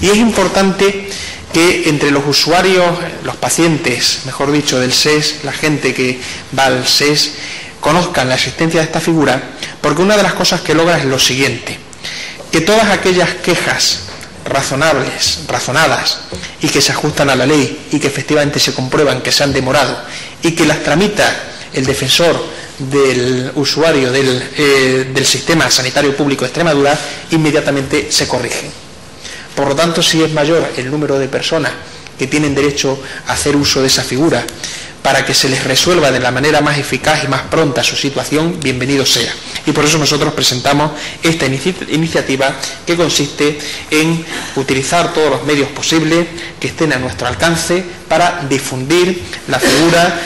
Y es importante que entre los usuarios, los pacientes, mejor dicho, del SES, la gente que va al SES, conozcan la existencia de esta figura, porque una de las cosas que logra es lo siguiente: que todas aquellas quejas razonadas y que se ajustan a la ley y que efectivamente se comprueban que se han demorado y que las tramita el defensor del usuario del Sistema Sanitario Público de Extremadura, inmediatamente se corrigen. Por lo tanto, si es mayor el número de personas que tienen derecho a hacer uso de esa figura para que se les resuelva de la manera más eficaz y más pronta su situación, bienvenido sea. Y por eso nosotros presentamos esta iniciativa, que consiste en utilizar todos los medios posibles que estén a nuestro alcance para difundir la figura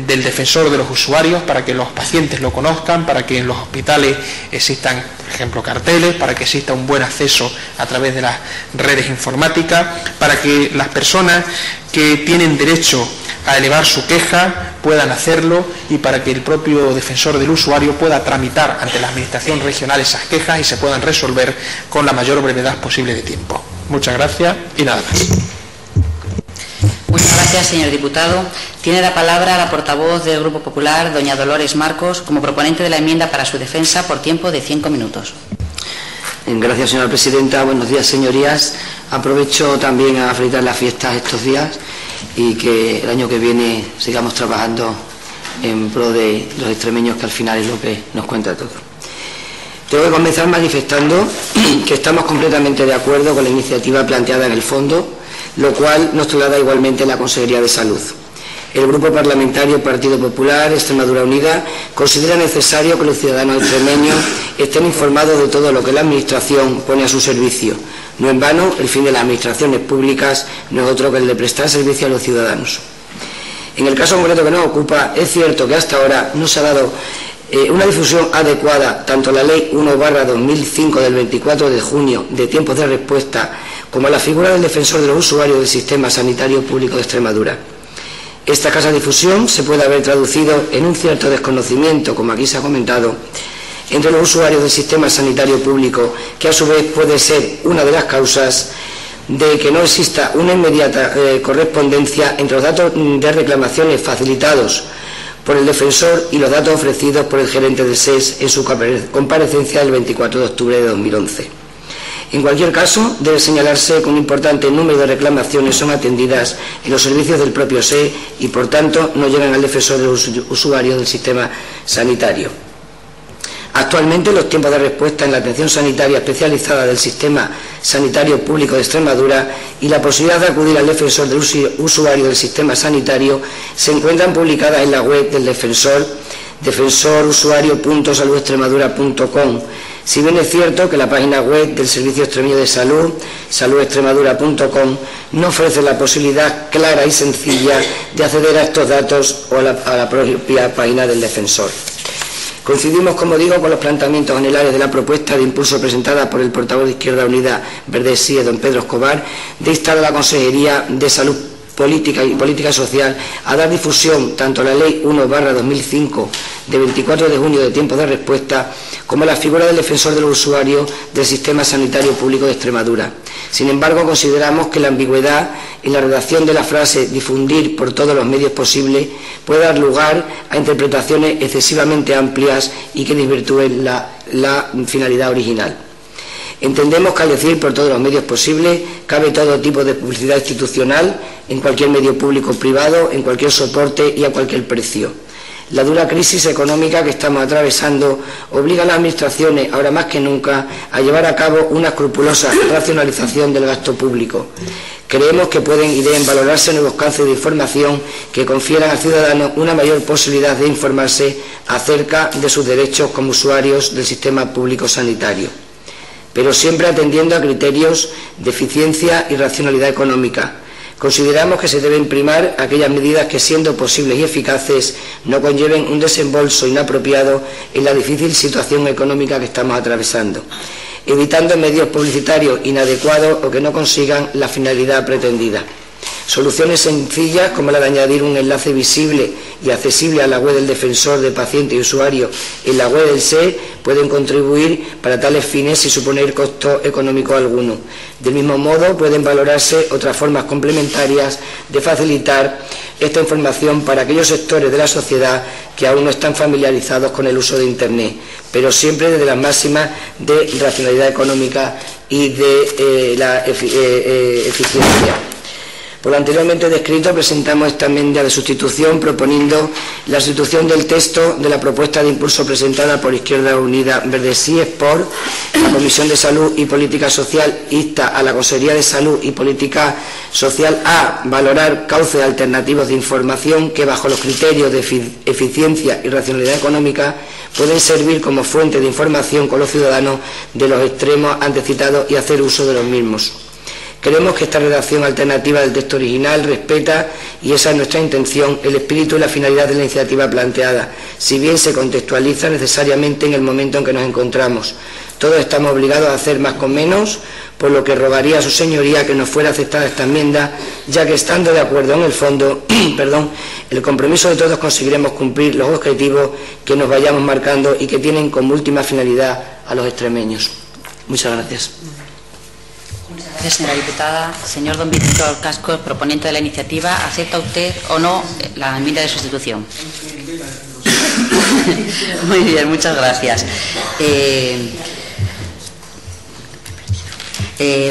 del defensor de los usuarios, para que los pacientes lo conozcan, para que en los hospitales existan, por ejemplo, carteles, para que exista un buen acceso a través de las redes informáticas, para que las personas que tienen derecho a elevar su queja puedan hacerlo y para que el propio defensor del usuario pueda tramitar ante la Administración regional esas quejas y se puedan resolver con la mayor brevedad posible de tiempo. Muchas gracias y nada más. Muchas gracias, señor diputado. Tiene la palabra la portavoz del Grupo Popular, doña Dolores Marcos, como proponente de la enmienda para su defensa por tiempo de 5 minutos. Gracias, señora presidenta. Buenos días, señorías. Aprovecho también a felicitar las fiestas estos días y que el año que viene sigamos trabajando en pro de los extremeños, que al final es lo que nos cuenta todo. Tengo que comenzar manifestando que estamos completamente de acuerdo con la iniciativa planteada en el fondo, lo cual nos traslada igualmente la Consejería de Salud. El Grupo Parlamentario Partido Popular Extremadura Unida considera necesario que los ciudadanos extremeños estén informados de todo lo que la Administración pone a su servicio. No en vano, el fin de las administraciones públicas no es otro que el de prestar servicio a los ciudadanos. En el caso concreto que nos ocupa, es cierto que hasta ahora no se ha dado una difusión adecuada tanto a la Ley 1/2005 del 24 de junio de tiempos de respuesta como a la figura del defensor de los usuarios del Sistema Sanitario Público de Extremadura. Esta escasa difusión se puede haber traducido en un cierto desconocimiento, como aquí se ha comentado, entre los usuarios del Sistema Sanitario Público, que a su vez puede ser una de las causas de que no exista una inmediata correspondencia entre los datos de reclamaciones facilitados por el defensor y los datos ofrecidos por el gerente del SES en su comparecencia del 24 de octubre de 2011. En cualquier caso, debe señalarse que un importante número de reclamaciones son atendidas en los servicios del propio SES y, por tanto, no llegan al defensor de los usuarios del sistema sanitario. Actualmente, los tiempos de respuesta en la atención sanitaria especializada del Sistema Sanitario Público de Extremadura y la posibilidad de acudir al defensor del usuario del sistema sanitario se encuentran publicadas en la web del defensor, defensorusuario.saludextremadura.com. Si bien es cierto que la página web del Servicio Extremeño de Salud, saludextremadura.com, no ofrece la posibilidad clara y sencilla de acceder a estos datos o a la propia página del defensor. Coincidimos, como digo, con los planteamientos generales de la propuesta de impulso presentada por el portavoz de Izquierda Unida, Verde Sí, don Pedro Escobar, de instar a la Consejería de Salud Política y Política Social a dar difusión tanto a la Ley 1/2005 de 24 de junio de tiempos de respuesta como a la figura del defensor de los usuarios del Sistema Sanitario Público de Extremadura. Sin embargo, consideramos que la ambigüedad en la redacción de la frase difundir por todos los medios posibles puede dar lugar a interpretaciones excesivamente amplias y que desvirtúen la finalidad original. Entendemos que al decir por todos los medios posibles cabe todo tipo de publicidad institucional en cualquier medio público o privado, en cualquier soporte y a cualquier precio. La dura crisis económica que estamos atravesando obliga a las administraciones, ahora más que nunca, a llevar a cabo una escrupulosa racionalización del gasto público. Creemos que pueden y deben valorarse nuevos cauces de información que confieran al ciudadano una mayor posibilidad de informarse acerca de sus derechos como usuarios del sistema público sanitario, pero siempre atendiendo a criterios de eficiencia y racionalidad económica. Consideramos que se deben primar aquellas medidas que, siendo posibles y eficaces, no conlleven un desembolso inapropiado en la difícil situación económica que estamos atravesando, evitando medios publicitarios inadecuados o que no consigan la finalidad pretendida. Soluciones sencillas como la de añadir un enlace visible y accesible a la web del defensor de paciente y usuario en la web del SES pueden contribuir para tales fines sin suponer costo económico alguno. Del mismo modo, pueden valorarse otras formas complementarias de facilitar esta información para aquellos sectores de la sociedad que aún no están familiarizados con el uso de Internet, pero siempre desde las máximas de racionalidad económica y de la eficiencia. Por lo anteriormente descrito, presentamos esta enmienda de sustitución proponiendo la sustitución del texto de la propuesta de impulso presentada por Izquierda Unida Verde Sí por la Comisión de Salud y Política Social insta a la Consejería de Salud y Política Social a valorar cauces alternativos de información que, bajo los criterios de eficiencia y racionalidad económica, pueden servir como fuente de información con los ciudadanos de los extremos antes citados y hacer uso de los mismos. Creemos que esta redacción alternativa del texto original respeta, y esa es nuestra intención, el espíritu y la finalidad de la iniciativa planteada, si bien se contextualiza necesariamente en el momento en que nos encontramos. Todos estamos obligados a hacer más con menos, por lo que rogaría a su señoría que nos fuera aceptada esta enmienda, ya que estando de acuerdo en el fondo, el compromiso de todos conseguiremos cumplir los objetivos que nos vayamos marcando y que tienen como última finalidad a los extremeños. Muchas gracias. Muchas gracias, señora diputada. Señor don Víctor Cascos, proponente de la iniciativa, ¿acepta usted o no la enmienda de sustitución? Muy bien, muchas gracias.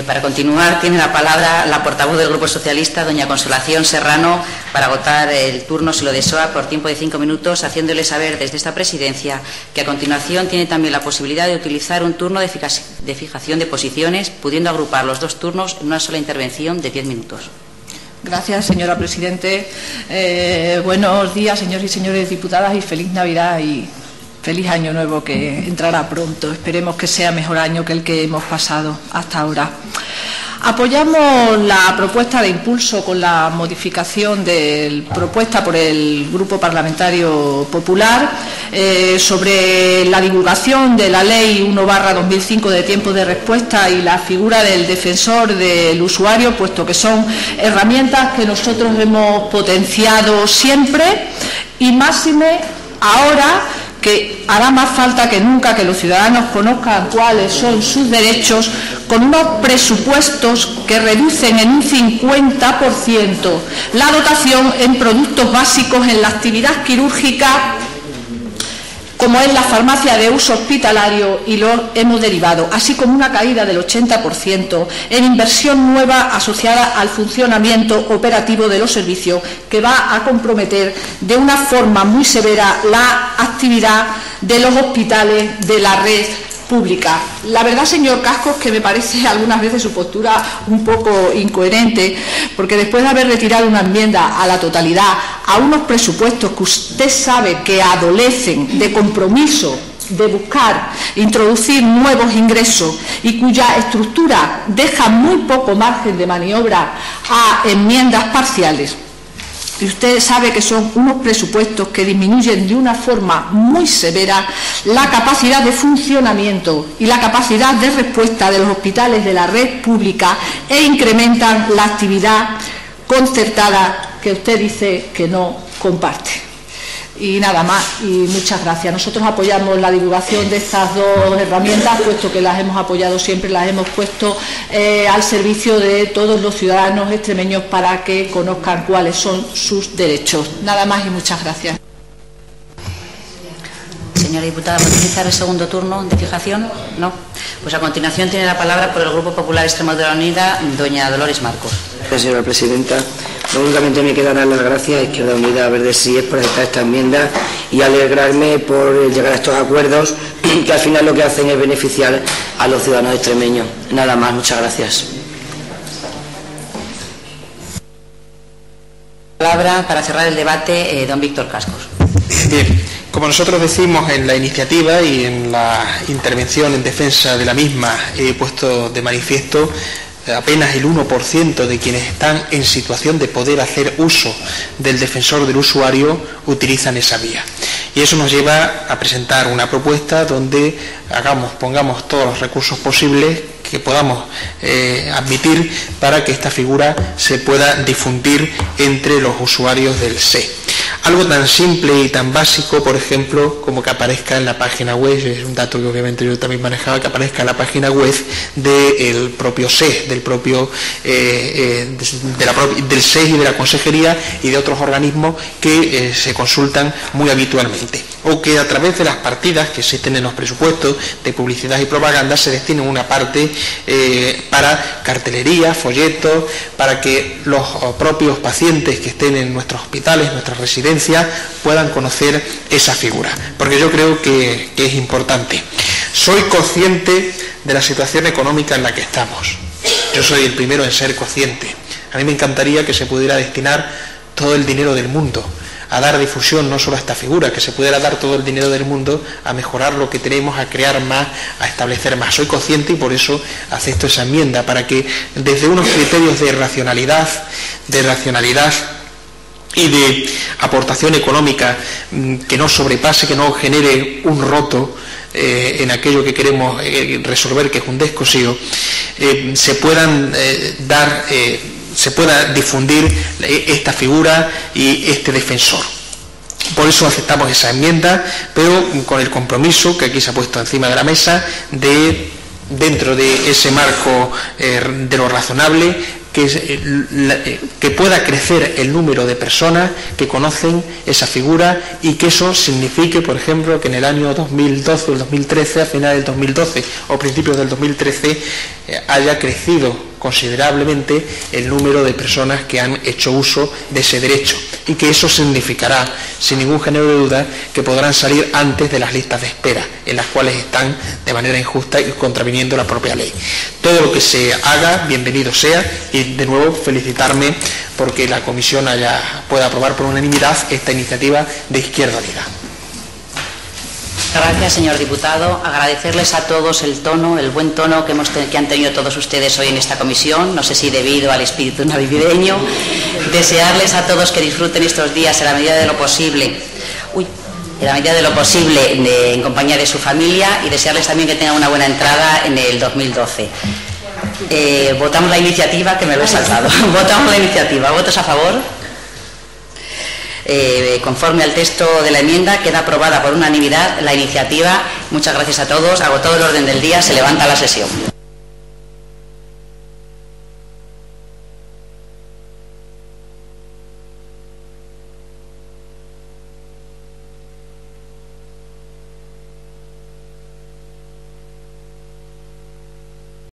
Para continuar, tiene la palabra la portavoz del Grupo Socialista, doña Consolación Serrano, para agotar el turno, si lo desea, por tiempo de 5 minutos, haciéndole saber desde esta presidencia que a continuación tiene también la posibilidad de utilizar un turno de fijación de posiciones, pudiendo agrupar los 2 turnos en una sola intervención de 10 minutos. Gracias, señora Presidente. Buenos días, señores y señores diputadas, y feliz Navidad y feliz Año Nuevo, que entrará pronto. Esperemos que sea mejor año que el que hemos pasado hasta ahora. Apoyamos la propuesta de impulso con la modificación propuesta por el Grupo Parlamentario Popular sobre la divulgación de la Ley 1/2005 de tiempo de respuesta y la figura del defensor del usuario, puesto que son herramientas que nosotros hemos potenciado siempre y máxime ahora, que hará más falta que nunca que los ciudadanos conozcan cuáles son sus derechos, con unos presupuestos que reducen en un 50% la dotación en productos básicos en la actividad quirúrgica, como es la farmacia de uso hospitalario y los hemoderivados, así como una caída del 80% en inversión nueva asociada al funcionamiento operativo de los servicios, que va a comprometer de una forma muy severa la actividad de los hospitales de la red pública. La verdad, señor Cascos, que me parece algunas veces su postura un poco incoherente, porque después de haber retirado una enmienda a la totalidad a unos presupuestos que usted sabe que adolecen de compromiso de buscar introducir nuevos ingresos y cuya estructura deja muy poco margen de maniobra a enmiendas parciales, y usted sabe que son unos presupuestos que disminuyen de una forma muy severa la capacidad de funcionamiento y la capacidad de respuesta de los hospitales de la red pública e incrementan la actividad concertada que usted dice que no comparte. Y nada más, y muchas gracias. Nosotros apoyamos la divulgación de estas 2 herramientas, puesto que las hemos apoyado siempre, las hemos puesto al servicio de todos los ciudadanos extremeños para que conozcan cuáles son sus derechos. Nada más y muchas gracias. Señora diputada, ¿puede utilizar el segundo turno de fijación? No. Pues a continuación tiene la palabra por el Grupo Popular Extremadura Unida, doña Dolores Marcos. Gracias, señora presidenta. Únicamente me queda dar las gracias a Izquierda Unida Verde Sí es por aceptar esta enmienda y alegrarme por llegar a estos acuerdos que al final lo que hacen es beneficiar a los ciudadanos extremeños. Nada más, muchas gracias. Palabra para cerrar el debate, don Víctor Cascos. Bien, como nosotros decimos en la iniciativa y en la intervención en defensa de la misma, he puesto de manifiesto apenas el 1% de quienes están en situación de poder hacer uso del defensor del usuario utilizan esa vía. Y eso nos lleva a presentar una propuesta donde pongamos todos los recursos posibles que podamos admitir para que esta figura se pueda difundir entre los usuarios del SE. Algo tan simple y tan básico, por ejemplo, como que aparezca en la página web, es un dato que obviamente yo también manejaba, que aparezca en la página web del propio SE, del SE y de la Consejería y de otros organismos que se consultan muy habitualmente. O que a través de las partidas que existen en los presupuestos de publicidad y propaganda se destine una parte para cartelería, folletos, para que los propios pacientes que estén en nuestros hospitales, nuestras residencias, puedan conocer esa figura, porque yo creo que es importante. Soy consciente de la situación económica en la que estamos. Yo soy el primero en ser consciente. A mí me encantaría que se pudiera destinar todo el dinero del mundo a dar difusión no solo a esta figura, que se pudiera dar todo el dinero del mundo a mejorar lo que tenemos, a crear más, a establecer más. Soy consciente y por eso acepto esa enmienda, para que desde unos criterios de racionalidad y de aportación económica que no sobrepase, que no genere un roto en aquello que queremos resolver, que es un descosío, se pueda difundir esta figura y este defensor. Por eso aceptamos esa enmienda, pero con el compromiso que aquí se ha puesto encima de la mesa de, dentro de ese marco de lo razonable, que pueda crecer el número de personas que conocen esa figura y que eso signifique, por ejemplo, que en el año 2012 o el 2013, a finales del 2012 o principios del 2013, haya crecido considerablemente el número de personas que han hecho uso de ese derecho, y que eso significará, sin ningún género de duda, que podrán salir antes de las listas de espera, en las cuales están de manera injusta y contraviniendo la propia ley. Todo lo que se haga, bienvenido sea, y de nuevo felicitarme porque la comisión pueda aprobar por unanimidad esta iniciativa de Izquierda Unida. Gracias, señor diputado. Agradecerles a todos el tono, el buen tono que han tenido todos ustedes hoy en esta comisión, no sé si debido al espíritu navideño. Desearles a todos que disfruten estos días en la medida de lo posible, en compañía de su familia, y desearles también que tengan una buena entrada en el 2012. Votamos la iniciativa, que me lo he saltado. Votamos la iniciativa. ¿Votos a favor? Conforme al texto de la enmienda, queda aprobada por unanimidad la iniciativa. Muchas gracias a todos. Agotado el orden del día, se levanta la sesión.